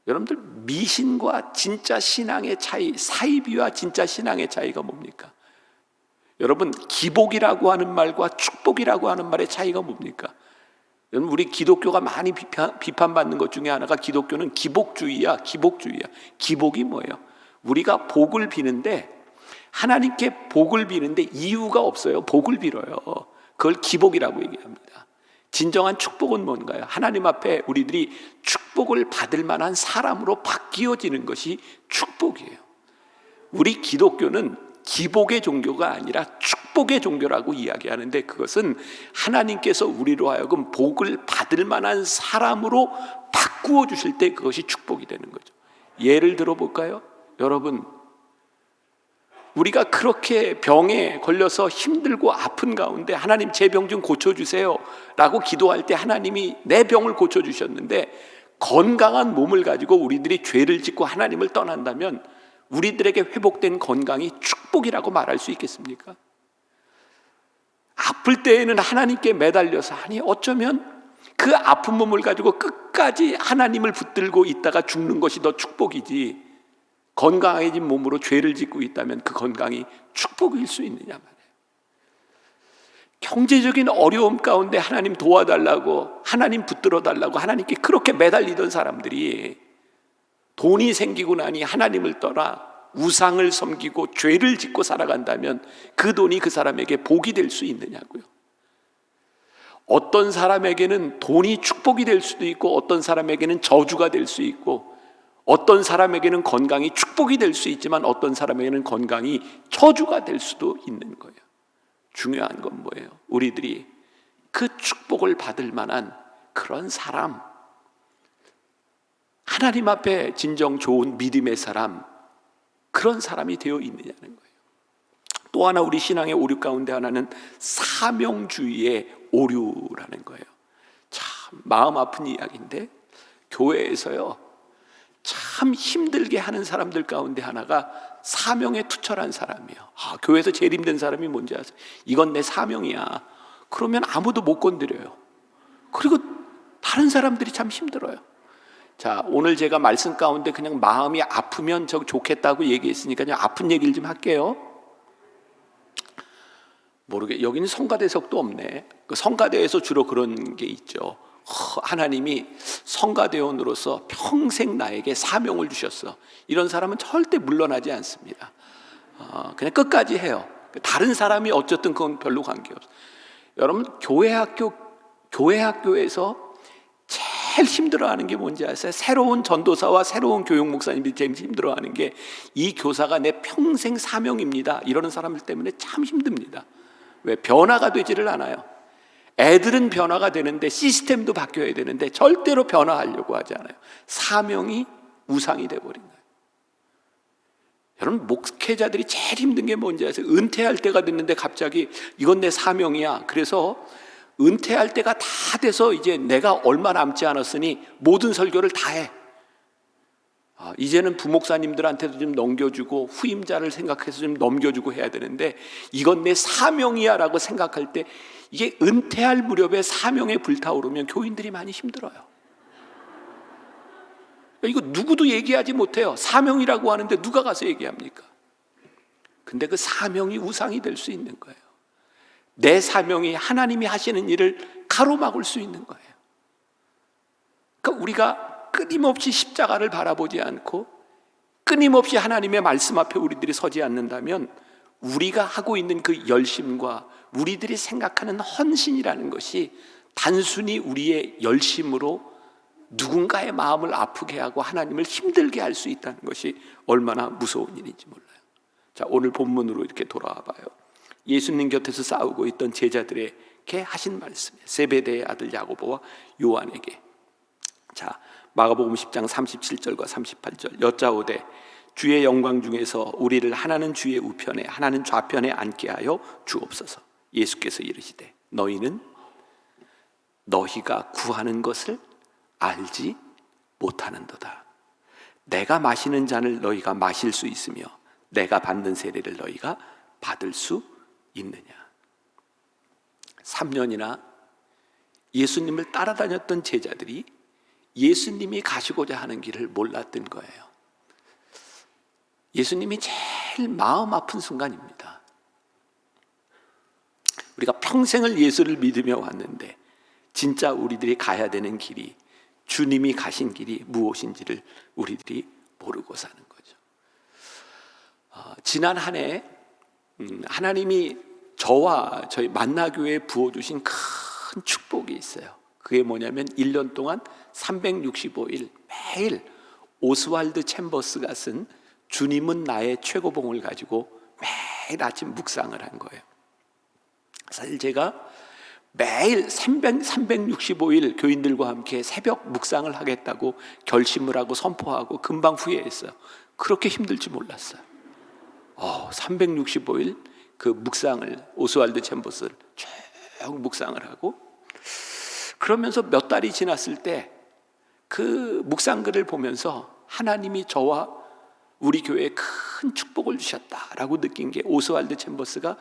Speaker 1: 여러분들, 미신과 진짜 신앙의 차이, 사이비와 진짜 신앙의 차이가 뭡니까? 여러분, 기복이라고 하는 말과 축복이라고 하는 말의 차이가 뭡니까? 여러분, 우리 기독교가 많이 비판받는 것 중에 하나가 기독교는 기복주의야. 기복이 뭐예요? 우리가 복을 비는데, 하나님께 복을 비는데 이유가 없어요. 복을 빌어요. 그걸 기복이라고 얘기합니다. 진정한 축복은 뭔가요? 하나님 앞에 우리들이 축복을 받을 만한 사람으로 바뀌어지는 것이 축복이에요. 우리 기독교는 기복의 종교가 아니라 축복의 종교라고 이야기하는데, 그것은 하나님께서 우리로 하여금 복을 받을 만한 사람으로 바꾸어 주실 때 그것이 축복이 되는 거죠. 예를 들어 볼까요? 여러분, 우리가 그렇게 병에 걸려서 힘들고 아픈 가운데 하나님 제 병 좀 고쳐주세요 라고 기도할 때 하나님이 내 병을 고쳐주셨는데, 건강한 몸을 가지고 우리들이 죄를 짓고 하나님을 떠난다면 우리들에게 회복된 건강이 축복이라고 말할 수 있겠습니까? 아플 때에는 하나님께 매달려서, 아니 어쩌면 그 아픈 몸을 가지고 끝까지 하나님을 붙들고 있다가 죽는 것이 더 축복이지, 건강해진 몸으로 죄를 짓고 있다면 그 건강이 축복일 수 있느냐 말이에요. 경제적인 어려움 가운데 하나님 도와달라고, 하나님 붙들어 달라고 하나님께 그렇게 매달리던 사람들이 돈이 생기고 나니 하나님을 떠나 우상을 섬기고 죄를 짓고 살아간다면 그 돈이 그 사람에게 복이 될 수 있느냐고요. 어떤 사람에게는 돈이 축복이 될 수도 있고 어떤 사람에게는 저주가 될 수 있고, 어떤 사람에게는 건강이 축복이 될 수 있지만 어떤 사람에게는 건강이 저주가 될 수도 있는 거예요. 중요한 건 뭐예요? 우리들이 그 축복을 받을 만한 그런 사람, 하나님 앞에 진정 좋은 믿음의 사람, 그런 사람이 되어 있느냐는 거예요. 또 하나 우리 신앙의 오류 가운데 하나는 사명주의의 오류라는 거예요. 참 마음 아픈 이야기인데, 교회에서요 참 힘들게 하는 사람들 가운데 하나가 사명에 투철한 사람이에요. 교회에서 제일 힘든 사람이 뭔지 아세요? 이건 내 사명이야. 그러면 아무도 못 건드려요. 그리고 다른 사람들이 참 힘들어요. 자, 오늘 제가 말씀 가운데 그냥 마음이 아프면 좋겠다고 얘기했으니까 그냥 아픈 얘기를 좀 할게요. 여기는 성가대석도 없네. 그 성가대에서 주로 그런 게 있죠. 하나님이 성가대원으로서 평생 나에게 사명을 주셨어. 이런 사람은 절대 물러나지 않습니다. 그냥 끝까지 해요. 다른 사람이 어쨌든 그건 별로 관계없어요. 여러분, 교회학교에서 제일 힘들어하는 게 뭔지 아세요? 새로운 전도사와 새로운 교육 목사님들이 제일 힘들어하는 게, 이 교사가 내 평생 사명입니다 이러는 사람들 때문에 참 힘듭니다. 왜? 변화가 되지를 않아요. 애들은 변화가 되는데, 시스템도 바뀌어야 되는데 절대로 변화하려고 하지 않아요. 사명이 우상이 되어버린 거예요. 여러분, 목회자들이 제일 힘든 게 뭔지 아세요? 은퇴할 때가 됐는데 갑자기 이건 내 사명이야. 그래서 은퇴할 때가 다 돼서 이제 내가 얼마 남지 않았으니 모든 설교를 다 해. 이제는 부목사님들한테도 좀 넘겨주고 후임자를 생각해서 좀 넘겨주고 해야 되는데 이건 내 사명이야 라고 생각할 때 이게 은퇴할 무렵에 사명에 불타오르면 교인들이 많이 힘들어요. 이거 누구도 얘기하지 못해요. 사명이라고 하는데 누가 가서 얘기합니까? 근데 그 사명이 우상이 될 수 있는 거예요. 내 사명이 하나님이 하시는 일을 가로막을 수 있는 거예요. 그러니까 우리가 끊임없이 십자가를 바라보지 않고 끊임없이 하나님의 말씀 앞에 우리들이 서지 않는다면 우리가 하고 있는 그 열심과 우리들이 생각하는 헌신이라는 것이 단순히 우리의 열심으로 누군가의 마음을 아프게 하고 하나님을 힘들게 할 수 있다는 것이 얼마나 무서운 일인지 몰라요. 자, 오늘 본문으로 이렇게 돌아와 봐요. 예수님 곁에서 싸우고 있던 제자들에게 하신 말씀이에요. 세베대의 아들 야고보와 요한에게. 자, 마가복음 10장 37절과 38절. 여짜오되 주의 영광 중에서 우리를 하나는 주의 우편에 하나는 좌편에 앉게 하여 주옵소서. 예수께서 이르시되 너희는 너희가 구하는 것을 알지 못하는도다. 내가 마시는 잔을 너희가 마실 수 있으며 내가 받는 세례를 너희가 받을 수 있느냐. 3년이나 예수님을 따라다녔던 제자들이 예수님이 가시고자 하는 길을 몰랐던 거예요. 예수님이 제일 마음 아픈 순간입니다. 우리가 평생을 예수를 믿으며 왔는데 진짜 우리들이 가야 되는 길이, 주님이 가신 길이 무엇인지를 우리들이 모르고 사는 거죠. 지난 한 해 하나님이 저와 저희 만나교회에 부어주신 큰 축복이 있어요. 그게 뭐냐면 1년 동안 365일 매일 오스왈드 챔버스가 쓴 주님은 나의 최고봉을 가지고 매일 아침 묵상을 한 거예요. 사실 제가 매일 365일 교인들과 함께 새벽 묵상을 하겠다고 결심을 하고 선포하고 금방 후회했어요. 그렇게 힘들지 몰랐어요. 365일 그 묵상을, 오스왈드 챔버스를 쭉 묵상을 하고, 그러면서 몇 달이 지났을 때 그 묵상글을 보면서 하나님이 저와 우리 교회에 큰 축복을 주셨다라고 느낀 게, 오스왈드 챔버스가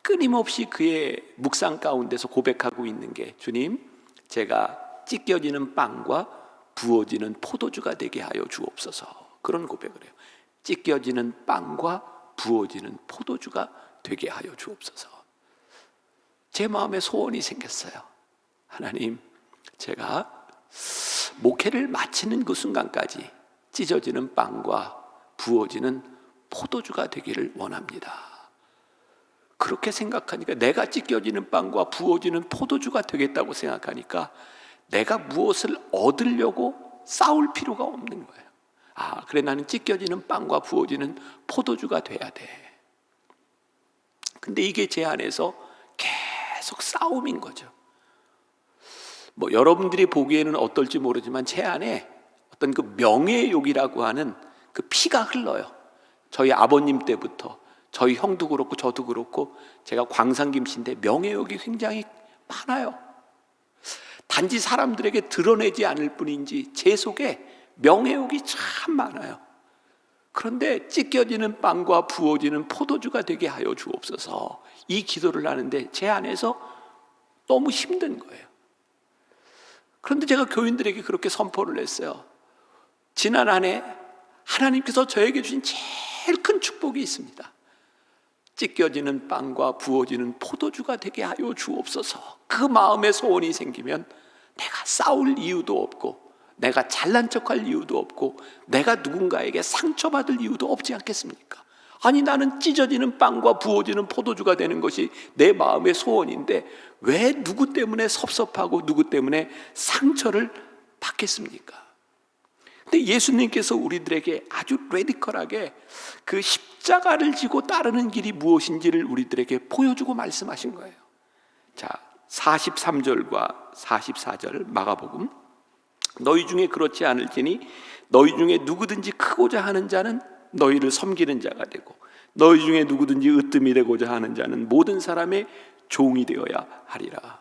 Speaker 1: 끊임없이 그의 묵상 가운데서 고백하고 있는 게, 주님, 제가 찢겨지는 빵과 부어지는 포도주가 되게 하여 주옵소서. 그런 고백을 해요. 찢겨지는 빵과 부어지는 포도주가 되게 하여 주옵소서. 제 마음에 소원이 생겼어요. 하나님, 제가 목회를 마치는 그 순간까지 찢어지는 빵과 부어지는 포도주가 되기를 원합니다. 그렇게 생각하니까, 내가 찢겨지는 빵과 부어지는 포도주가 되겠다고 생각하니까 내가 무엇을 얻으려고 싸울 필요가 없는 거예요. 그래, 나는 찢겨지는 빵과 부어지는 포도주가 돼야 돼. 근데 이게 제 안에서 계속 싸움인 거죠. 여러분들이 보기에는 어떨지 모르지만 제 안에 어떤 그 명예욕이라고 하는 그 피가 흘러요. 저희 아버님 때부터, 저희 형도 그렇고 저도 그렇고, 제가 광산김씨인데 명예욕이 굉장히 많아요. 단지 사람들에게 드러내지 않을 뿐인지 제 속에 명예욕이 참 많아요. 그런데 찢겨지는 빵과 부어지는 포도주가 되게 하여 주옵소서, 이 기도를 하는데 제 안에서 너무 힘든 거예요. 그런데 제가 교인들에게 그렇게 선포를 했어요. 지난 한 해 하나님께서 저에게 주신 제일 큰 축복이 있습니다. 찢겨지는 빵과 부어지는 포도주가 되게 하여 주옵소서. 그 마음의 소원이 생기면 내가 싸울 이유도 없고, 내가 잘난 척할 이유도 없고, 내가 누군가에게 상처받을 이유도 없지 않겠습니까? 아니, 나는 찢어지는 빵과 부어지는 포도주가 되는 것이 내 마음의 소원인데 왜 누구 때문에 섭섭하고 누구 때문에 상처를 받겠습니까? 근데 예수님께서 우리들에게 아주 레디컬하게 그 십자가를 지고 따르는 길이 무엇인지를 우리들에게 보여주고 말씀하신 거예요. 자, 43절과 44절 마가복음. 너희 중에 그렇지 않을지니 너희 중에 누구든지 크고자 하는 자는 너희를 섬기는 자가 되고 너희 중에 누구든지 으뜸이 되고자 하는 자는 모든 사람의 종이 되어야 하리라.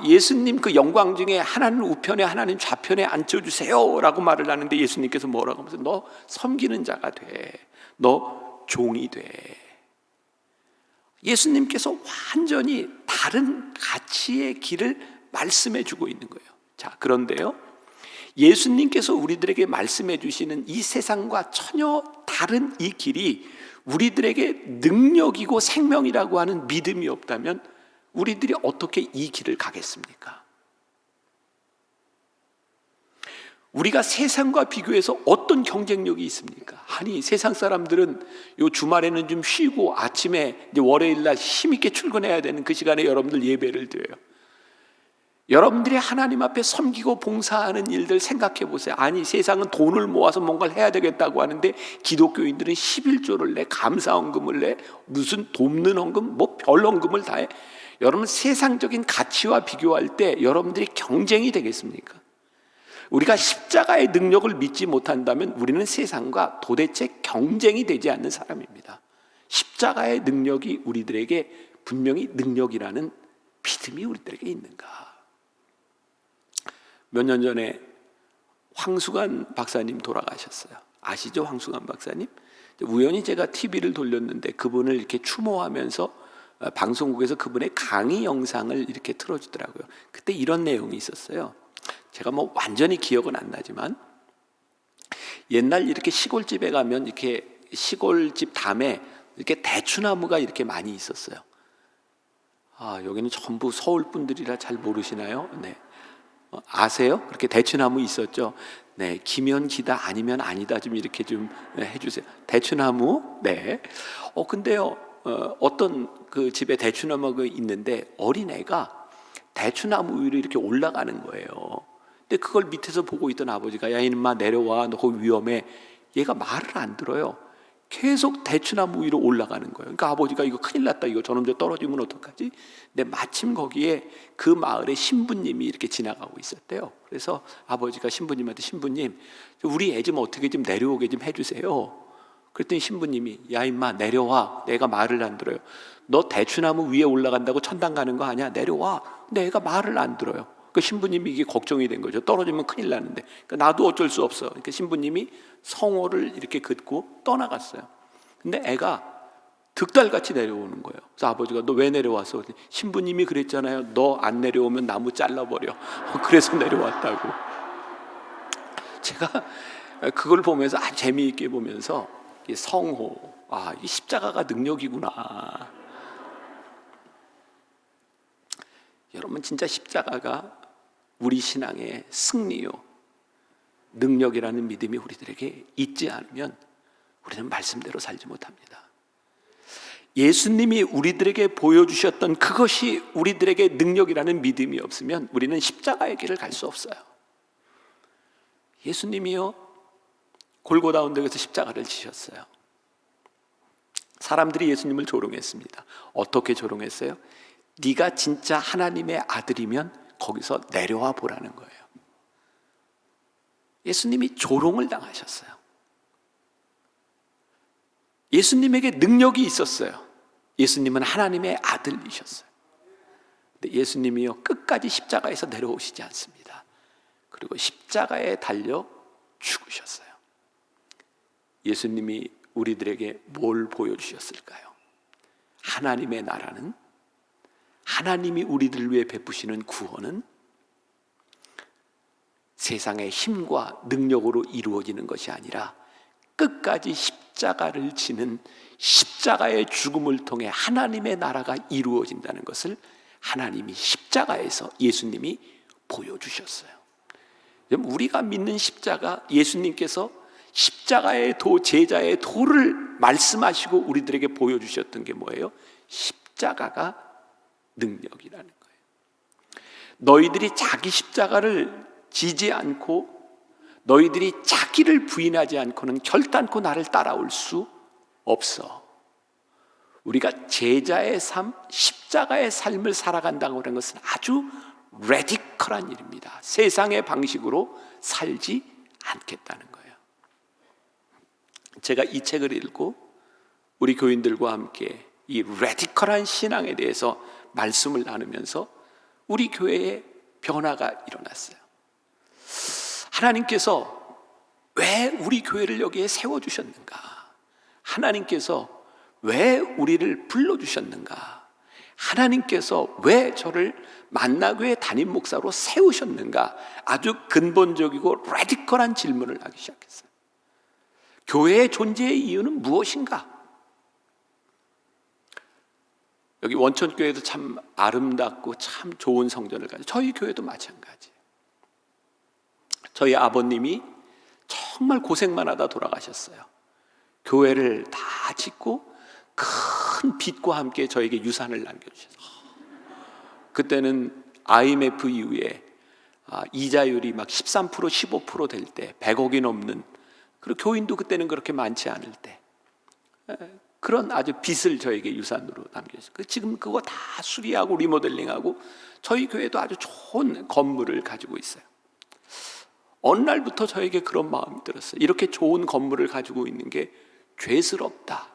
Speaker 1: 예수님 그 영광 중에 하나님 우편에 하나님 좌편에 앉혀주세요 라고 말을 하는데 예수님께서 뭐라고 하면서 너 섬기는 자가 돼, 너 종이 돼. 예수님께서 완전히 다른 가치의 길을 말씀해 주고 있는 거예요. 자, 그런데요, 예수님께서 우리들에게 말씀해 주시는 이 세상과 전혀 다른 이 길이 우리들에게 능력이고 생명이라고 하는 믿음이 없다면 우리들이 어떻게 이 길을 가겠습니까? 우리가 세상과 비교해서 어떤 경쟁력이 있습니까? 아니, 세상 사람들은 요 주말에는 좀 쉬고 아침에 이제 월요일날 힘있게 출근해야 되는 그 시간에 여러분들 예배를 드려요. 여러분들이 하나님 앞에 섬기고 봉사하는 일들 생각해 보세요. 아니, 세상은 돈을 모아서 뭔가를 해야 되겠다고 하는데 기독교인들은 11조를 내, 감사헌금을 내, 무슨 돕는 헌금, 뭐 별 헌금을 다 해. 여러분, 세상적인 가치와 비교할 때 여러분들이 경쟁이 되겠습니까? 우리가 십자가의 능력을 믿지 못한다면 우리는 세상과 도대체 경쟁이 되지 않는 사람입니다. 십자가의 능력이 우리들에게 분명히 능력이라는 믿음이 우리들에게 있는가? 몇 년 전에 황수관 박사님 돌아가셨어요. 아시죠? 황수관 박사님? 우연히 제가 TV를 돌렸는데 그분을 이렇게 추모하면서 방송국에서 그분의 강의 영상을 이렇게 틀어주더라고요. 그때 이런 내용이 있었어요. 제가 뭐 완전히 기억은 안 나지만 옛날 이렇게 시골집에 가면 이렇게 시골집 담에 이렇게 대추나무가 이렇게 많이 있었어요. 여기는 전부 서울 분들이라 잘 모르시나요? 네. 아세요? 그렇게 대추나무 있었죠. 네, 기면 기다 아니면 아니다 좀 이렇게 좀 해주세요. 대추나무. 네. 근데요, 어떤 그 집에 대추나무가 있는데 어린애가 대추나무 위로 이렇게 올라가는 거예요. 근데 그걸 밑에서 보고 있던 아버지가 야 이놈아 내려와, 너 거기 위험해. 얘가 말을 안 들어요. 계속 대추나무 위로 올라가는 거예요. 그러니까 아버지가 이거 큰일 났다, 이거 저놈 저 떨어지면 어떡하지? 근데 마침 거기에 그 마을에 신부님이 이렇게 지나가고 있었대요. 그래서 아버지가 신부님한테 신부님, 우리 애 좀 어떻게 좀 내려오게 좀 해주세요. 그랬더니 신부님이 야 임마 내려와, 내가 말을 안 들어요. 너 대추나무 위에 올라간다고 천당 가는 거 아니야? 내려와. 근데 애가 말을 안 들어요. 그 신부님이 이게 걱정이 된 거죠. 떨어지면 큰일 나는데. 그러니까 나도 어쩔 수 없어. 그러니까 신부님이 성호를 이렇게 긋고 떠나갔어요. 근데 애가 득달같이 내려오는 거예요. 그래서 아버지가 너 왜 내려왔어? 신부님이 그랬잖아요. 너 안 내려오면 나무 잘라버려. 그래서 내려왔다고. 제가 그걸 보면서 재미있게 보면서 성호, 이 십자가가 능력이구나. 여러분, 진짜 십자가가 우리 신앙의 승리요, 능력이라는 믿음이 우리들에게 있지 않으면 우리는 말씀대로 살지 못합니다. 예수님이 우리들에게 보여주셨던 그것이 우리들에게 능력이라는 믿음이 없으면 우리는 십자가의 길을 갈 수 없어요. 예수님이요, 골고다 언덕에서 십자가를 지셨어요. 사람들이 예수님을 조롱했습니다. 어떻게 조롱했어요? 네가 진짜 하나님의 아들이면 거기서 내려와 보라는 거예요. 예수님이 조롱을 당하셨어요. 예수님에게 능력이 있었어요. 예수님은 하나님의 아들이셨어요. 근데 예수님이요, 끝까지 십자가에서 내려오시지 않습니다. 그리고 십자가에 달려 죽으셨어요. 예수님이 우리들에게 뭘 보여주셨을까요? 하나님의 나라는, 하나님이 우리들을 위해 베푸시는 구원은 세상의 힘과 능력으로 이루어지는 것이 아니라 끝까지 십자가를 지는 십자가의 죽음을 통해 하나님의 나라가 이루어진다는 것을 하나님이 십자가에서 예수님이 보여주셨어요. 우리가 믿는 십자가, 예수님께서 십자가의 도, 제자의 도를 말씀하시고 우리들에게 보여주셨던 게 뭐예요? 십자가가 능력이라는 거예요. 너희들이 자기 십자가를 지지 않고 너희들이 자기를 부인하지 않고는 결단코 나를 따라올 수 없어. 우리가 제자의 삶, 십자가의 삶을 살아간다고 하는 것은 아주 레디컬한 일입니다. 세상의 방식으로 살지 않겠다는 거예요. 제가 이 책을 읽고 우리 교인들과 함께 이 레디컬한 신앙에 대해서 말씀을 나누면서 우리 교회에 변화가 일어났어요. 하나님께서 왜 우리 교회를 여기에 세워주셨는가? 하나님께서 왜 우리를 불러주셨는가? 하나님께서 왜 저를 만나교회 담임 목사로 세우셨는가? 아주 근본적이고 레디컬한 질문을 하기 시작했어요. 교회의 존재의 이유는 무엇인가? 여기 원천교회도 참 아름답고 참 좋은 성전을 가지고, 저희 교회도 마찬가지예요. 저희 아버님이 정말 고생만 하다 돌아가셨어요. 교회를 다 짓고 큰 빚과 함께 저에게 유산을 남겨주셨어요. 그때는 IMF 이후에 이자율이 막 13%, 15% 될 때 100억이 넘는, 그리고 교인도 그때는 그렇게 많지 않을 때 그런 아주 빚을 저에게 유산으로 남겨주셨어요. 지금 그거 다 수리하고 리모델링하고 저희 교회도 아주 좋은 건물을 가지고 있어요. 어느 날부터 저에게 그런 마음이 들었어요. 이렇게 좋은 건물을 가지고 있는 게 죄스럽다,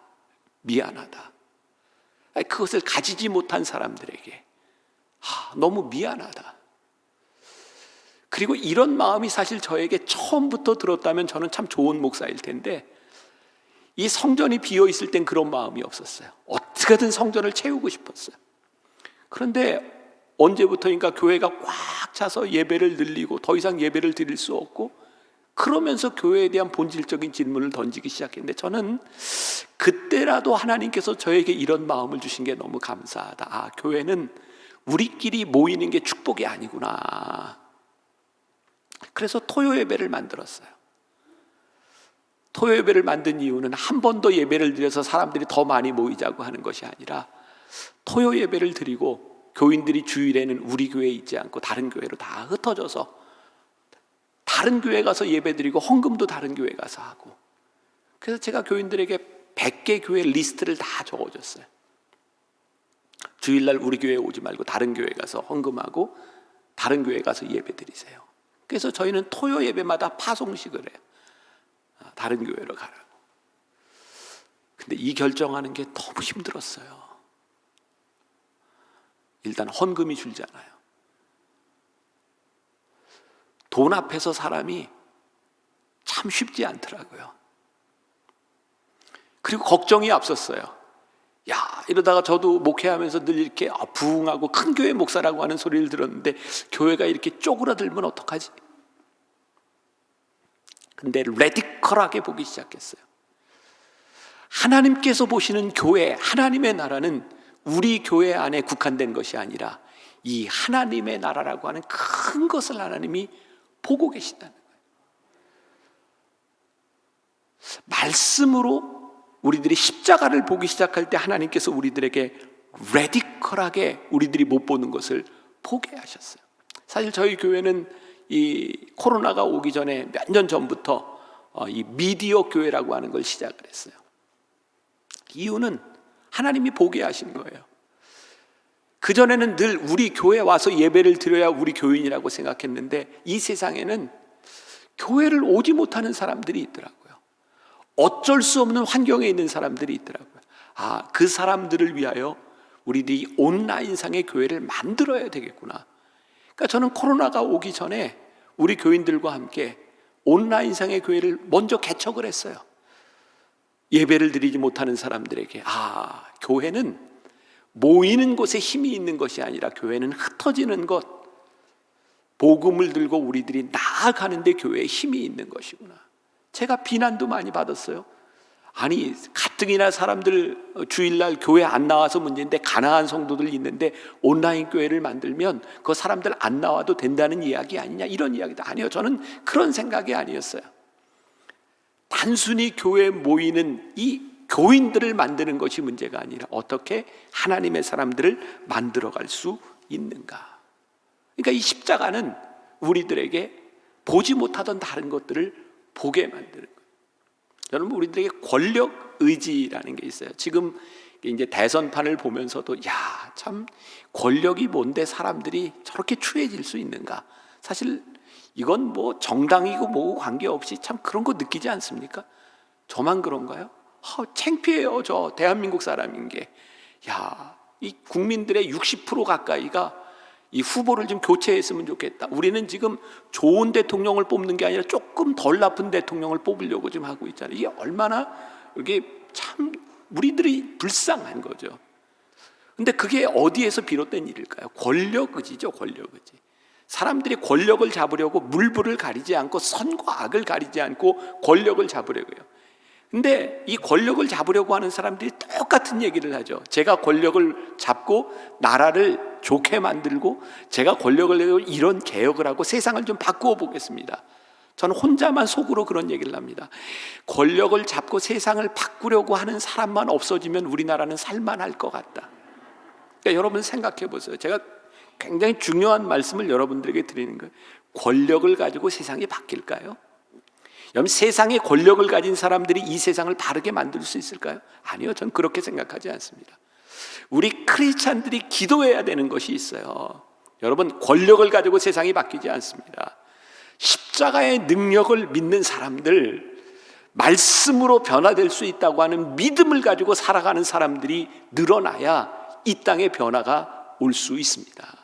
Speaker 1: 미안하다. 그것을 가지지 못한 사람들에게 너무 미안하다. 그리고 이런 마음이 사실 저에게 처음부터 들었다면 저는 참 좋은 목사일 텐데, 이 성전이 비어 있을 땐 그런 마음이 없었어요. 어떻게든 성전을 채우고 싶었어요. 그런데 언제부터인가 교회가 꽉 차서 예배를 늘리고 더 이상 예배를 드릴 수 없고, 그러면서 교회에 대한 본질적인 질문을 던지기 시작했는데, 저는 그때라도 하나님께서 저에게 이런 마음을 주신 게 너무 감사하다. 교회는 우리끼리 모이는 게 축복이 아니구나. 그래서 토요 예배를 만들었어요. 토요 예배를 만든 이유는 한 번 더 예배를 드려서 사람들이 더 많이 모이자고 하는 것이 아니라, 토요 예배를 드리고 교인들이 주일에는 우리 교회에 있지 않고 다른 교회로 다 흩어져서 다른 교회 가서 예배 드리고 헌금도 다른 교회 가서 하고, 그래서 제가 교인들에게 100개 교회 리스트를 다 적어줬어요. 주일날 우리 교회에 오지 말고 다른 교회 가서 헌금하고 다른 교회 가서 예배 드리세요. 그래서 저희는 토요 예배마다 파송식을 해요. 다른 교회로 가라고. 근데 이 결정하는 게 너무 힘들었어요. 일단 헌금이 줄잖아요. 돈 앞에서 사람이 참 쉽지 않더라고요. 그리고 걱정이 앞섰어요. 이러다가 저도 목회하면서 늘 이렇게 부흥하고 큰 교회 목사라고 하는 소리를 들었는데, 교회가 이렇게 쪼그라들면 어떡하지? 근데 레디컬하게 보기 시작했어요. 하나님께서 보시는 교회, 하나님의 나라는 우리 교회 안에 국한된 것이 아니라 이 하나님의 나라라고 하는 큰 것을 하나님이 보고 계신다는 거예요. 말씀으로 우리들이 십자가를 보기 시작할 때 하나님께서 우리들에게 레디컬하게 우리들이 못 보는 것을 보게 하셨어요. 사실 저희 교회는 이 코로나가 오기 전에 몇 년 전부터 이 미디어 교회라고 하는 걸 시작을 했어요. 이유는 하나님이 보게 하신 거예요. 그전에는 늘 우리 교회 와서 예배를 드려야 우리 교인이라고 생각했는데, 이 세상에는 교회를 오지 못하는 사람들이 있더라고요. 어쩔 수 없는 환경에 있는 사람들이 있더라고요. 그 사람들을 위하여 우리들이 온라인상의 교회를 만들어야 되겠구나. 그러니까 저는 코로나가 오기 전에 우리 교인들과 함께 온라인상의 교회를 먼저 개척을 했어요. 예배를 드리지 못하는 사람들에게 교회는 모이는 곳에 힘이 있는 것이 아니라 교회는 흩어지는 것, 복음을 들고 우리들이 나아가는 데 교회에 힘이 있는 것이구나. 제가 비난도 많이 받았어요. 아니, 가뜩이나 사람들 주일날 교회 안 나와서 문제인데, 가난한 성도들 있는데 온라인 교회를 만들면 그 사람들 안 나와도 된다는 이야기 아니냐, 이런 이야기도 아니에요. 저는 그런 생각이 아니었어요. 단순히 교회에 모이는 이 교인들을 만드는 것이 문제가 아니라 어떻게 하나님의 사람들을 만들어갈 수 있는가. 그러니까 이 십자가는 우리들에게 보지 못하던 다른 것들을 보게 만드는 거예요. 여러분, 우리들에게 권력 의지라는 게 있어요. 지금 이제 대선판을 보면서도 참 권력이 뭔데 사람들이 저렇게 추해질 수 있는가. 사실 이건 뭐 정당이고 뭐고 관계없이 참 그런 거 느끼지 않습니까? 저만 그런가요? 창피해요. 저 대한민국 사람인 게. 이 국민들의 60% 가까이가 이 후보를 좀 교체했으면 좋겠다. 우리는 지금 좋은 대통령을 뽑는 게 아니라 조금 덜 나쁜 대통령을 뽑으려고 지금 하고 있잖아요. 이게 얼마나 이게 참 우리들이 불쌍한 거죠. 근데 그게 어디에서 비롯된 일일까요? 권력 의지죠, 권력 의지. 사람들이 권력을 잡으려고 물불을 가리지 않고 선과 악을 가리지 않고 권력을 잡으려고 해요. 근데 이 권력을 잡으려고 하는 사람들이 똑같은 얘기를 하죠. 제가 권력을 잡고 나라를 좋게 만들고 제가 권력을 내고 이런 개혁을 하고 세상을 좀 바꾸어 보겠습니다. 저는 혼자만 속으로 그런 얘기를 합니다. 권력을 잡고 세상을 바꾸려고 하는 사람만 없어지면 우리나라는 살만할 것 같다. 그러니까 여러분 생각해 보세요. 제가 굉장히 중요한 말씀을 여러분들에게 드리는 거예요. 권력을 가지고 세상이 바뀔까요? 여러분, 세상에 권력을 가진 사람들이 이 세상을 바르게 만들 수 있을까요? 아니요, 전 그렇게 생각하지 않습니다. 우리 크리스찬들이 기도해야 되는 것이 있어요. 여러분, 권력을 가지고 세상이 바뀌지 않습니다. 십자가의 능력을 믿는 사람들, 말씀으로 변화될 수 있다고 하는 믿음을 가지고 살아가는 사람들이 늘어나야 이 땅에 변화가 올 수 있습니다.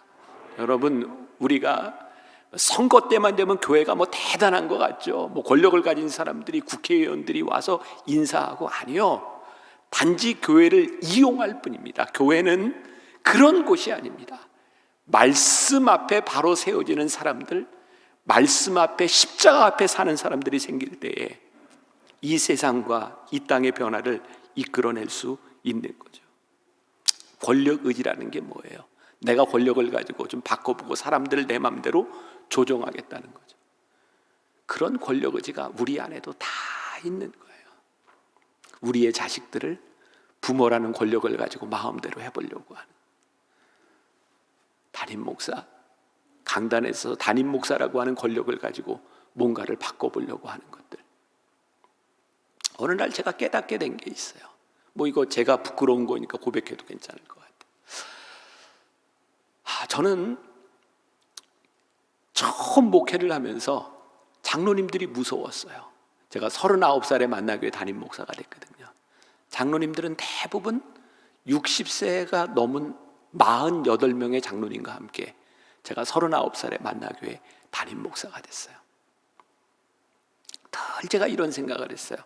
Speaker 1: 여러분, 우리가 선거 때만 되면 교회가 대단한 것 같죠. 권력을 가진 사람들이, 국회의원들이 와서 인사하고, 아니요, 단지 교회를 이용할 뿐입니다. 교회는 그런 곳이 아닙니다. 말씀 앞에 바로 세워지는 사람들, 말씀 앞에, 십자가 앞에 사는 사람들이 생길 때에 이 세상과 이 땅의 변화를 이끌어낼 수 있는 거죠. 권력 의지라는 게 뭐예요? 내가 권력을 가지고 좀 바꿔보고 사람들을 내 마음대로 조종하겠다는 거죠. 그런 권력 의지가 우리 안에도 다 있는 거예요. 우리의 자식들을 부모라는 권력을 가지고 마음대로 해보려고 하는, 담임 목사, 강단에서 담임 목사라고 하는 권력을 가지고 뭔가를 바꿔보려고 하는 것들. 어느 날 제가 깨닫게 된 게 있어요. 이거 제가 부끄러운 거니까 고백해도 괜찮을 것 같아요. 저는 처음 목회를 하면서 장로님들이 무서웠어요. 제가 39살에 만나교회 담임 목사가 됐거든요. 장로님들은 대부분 60세가 넘은 48명의 장로님과 함께 제가 39살에 만나교회 담임 목사가 됐어요. 늘 제가 이런 생각을 했어요.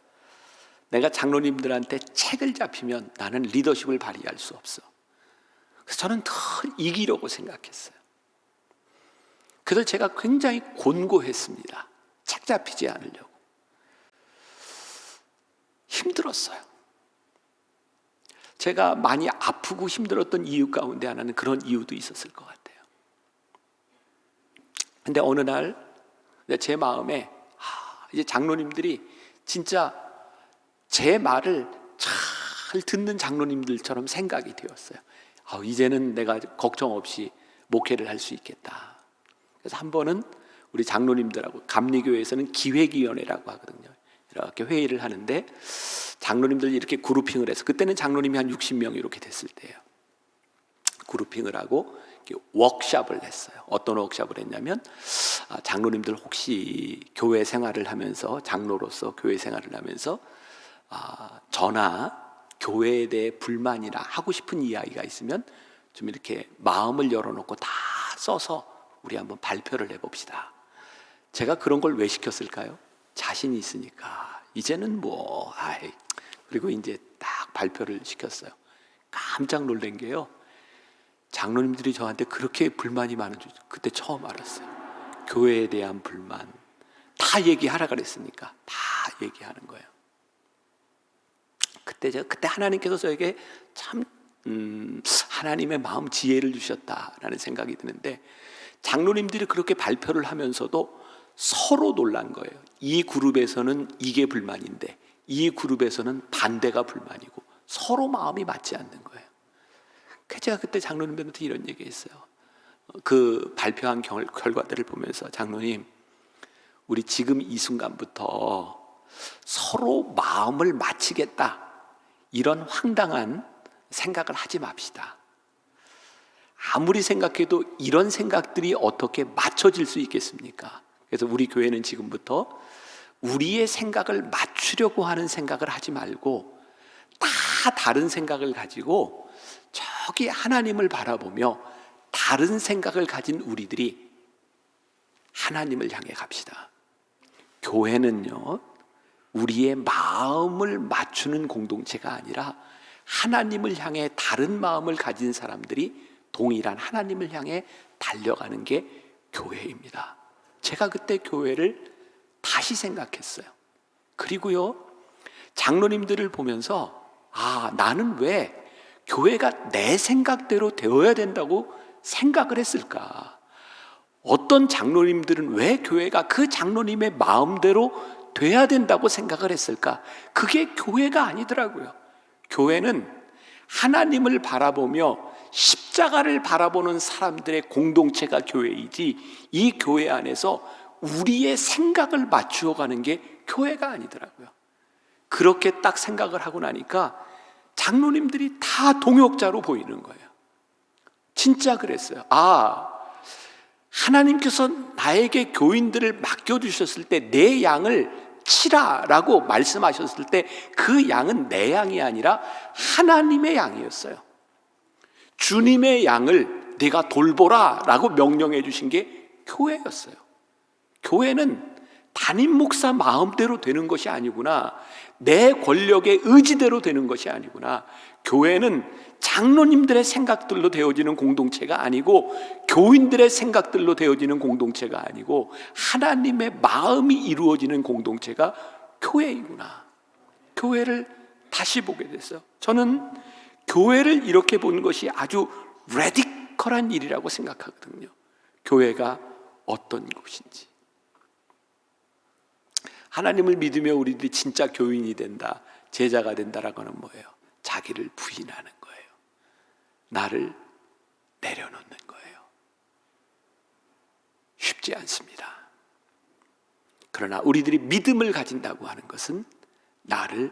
Speaker 1: 내가 장로님들한테 책을 잡히면 나는 리더십을 발휘할 수 없어. 그래서 저는 늘 이기려고 생각했어요. 그래서 제가 굉장히 곤고했습니다. 책 잡히지 않으려고. 힘들었어요. 제가 많이 아프고 힘들었던 이유 가운데 하나는 그런 이유도 있었을 것 같아요. 근데 어느 날 제 마음에 이제 장로님들이 진짜 제 말을 잘 듣는 장로님들처럼 생각이 되었어요. 이제는 내가 걱정 없이 목회를 할 수 있겠다. 그래서 한 번은 우리 장로님들하고, 감리교회에서는 기획위원회라고 하거든요. 이렇게 회의를 하는데 장로님들 이렇게 그룹핑을 해서, 그때는 장로님이 한 60명 이렇게 됐을 때예요. 그룹핑을 하고 워크숍을 했어요. 어떤 워크숍을 했냐면, 장로님들 혹시 교회 생활을 하면서, 장로로서 교회 생활을 하면서 저나 교회에 대해 불만이나 하고 싶은 이야기가 있으면 좀 이렇게 마음을 열어놓고 다 써서 우리 한번 발표를 해봅시다. 제가 그런 걸 왜 시켰을까요? 자신이 있으니까. 이제는 그리고 이제 딱 발표를 시켰어요. 깜짝 놀란 게요, 장로님들이 저한테 그렇게 불만이 많은 줄 그때 처음 알았어요. 교회에 대한 불만 다 얘기하라 그랬으니까 다 얘기하는 거예요. 그때 하나님께서 저에게 참 하나님의 마음 지혜를 주셨다라는 생각이 드는데, 장로님들이 그렇게 발표를 하면서도 서로 놀란 거예요. 이 그룹에서는 이게 불만인데 이 그룹에서는 반대가 불만이고 서로 마음이 맞지 않는 거예요. 제가 그때 장로님들한테 이런 얘기했어요. 그 발표한 결과들을 보면서, 장로님, 우리 지금 이 순간부터 서로 마음을 맞추겠다, 이런 황당한 생각을 하지 맙시다. 아무리 생각해도 이런 생각들이 어떻게 맞춰질 수 있겠습니까? 그래서 우리 교회는 지금부터 우리의 생각을 맞추려고 하는 생각을 하지 말고 다 다른 생각을 가지고 저기 하나님을 바라보며 다른 생각을 가진 우리들이 하나님을 향해 갑시다. 교회는요, 우리의 마음을 맞추는 공동체가 아니라 하나님을 향해 다른 마음을 가진 사람들이 동일한 하나님을 향해 달려가는 게 교회입니다. 제가 그때 교회를 다시 생각했어요. 그리고요, 장로님들을 보면서 나는 왜 교회가 내 생각대로 되어야 된다고 생각을 했을까? 어떤 장로님들은 왜 교회가 그 장로님의 마음대로 돼야 된다고 생각을 했을까? 그게 교회가 아니더라고요. 교회는 하나님을 바라보며 십자가를 바라보는 사람들의 공동체가 교회이지, 이 교회 안에서 우리의 생각을 맞추어 가는 게 교회가 아니더라고요. 그렇게 딱 생각을 하고 나니까 장로님들이 다 동역자로 보이는 거예요. 진짜 그랬어요. 하나님께서 나에게 교인들을 맡겨주셨을 때 내 양을 치라라고 말씀하셨을 때 그 양은 내 양이 아니라 하나님의 양이었어요. 주님의 양을 내가 돌보라라고 명령해 주신 게 교회였어요. 교회는 담임 목사 마음대로 되는 것이 아니구나, 내 권력의 의지대로 되는 것이 아니구나, 교회는 장로님들의 생각들로 되어지는 공동체가 아니고 교인들의 생각들로 되어지는 공동체가 아니고 하나님의 마음이 이루어지는 공동체가 교회이구나. 교회를 다시 보게 됐어요. 저는 교회를 이렇게 보는 것이 아주 레디컬한 일이라고 생각하거든요. 교회가 어떤 곳인지. 하나님을 믿으며 우리들이 진짜 교인이 된다, 제자가 된다라고 하는 뭐예요? 자기를 부인하는 거예요. 나를 내려놓는 거예요. 쉽지 않습니다. 그러나 우리들이 믿음을 가진다고 하는 것은 나를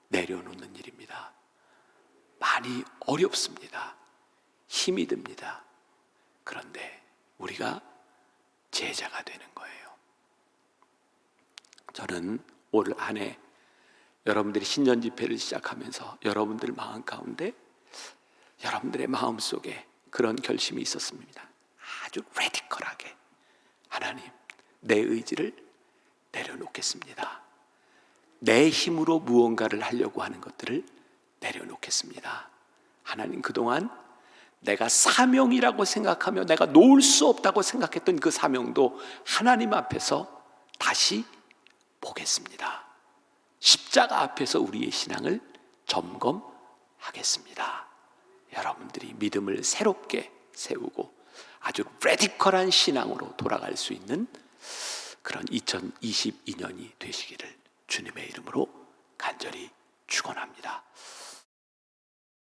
Speaker 1: 내려놓는 일입니다. 많이 어렵습니다. 힘이 듭니다. 그런데 우리가 제자가 되는 거예요. 저는 올 한 해 여러분들이 신년 집회를 시작하면서 여러분들 마음 가운데, 여러분들의 마음 속에 그런 결심이 있었습니다. 아주 레디컬하게, 하나님, 내 의지를 내려놓겠습니다. 내 힘으로 무언가를 하려고 하는 것들을 내려놓겠습니다. 하나님, 그동안 내가 사명이라고 생각하며 내가 놓을 수 없다고 생각했던 그 사명도 하나님 앞에서 다시 보겠습니다. 십자가 앞에서 우리의 신앙을 점검하겠습니다. 여러분들이 믿음을 새롭게 세우고 아주 레디컬한 신앙으로 돌아갈 수 있는 그런 2022년이 되시기를 주님의 이름으로 간절히 축원합니다.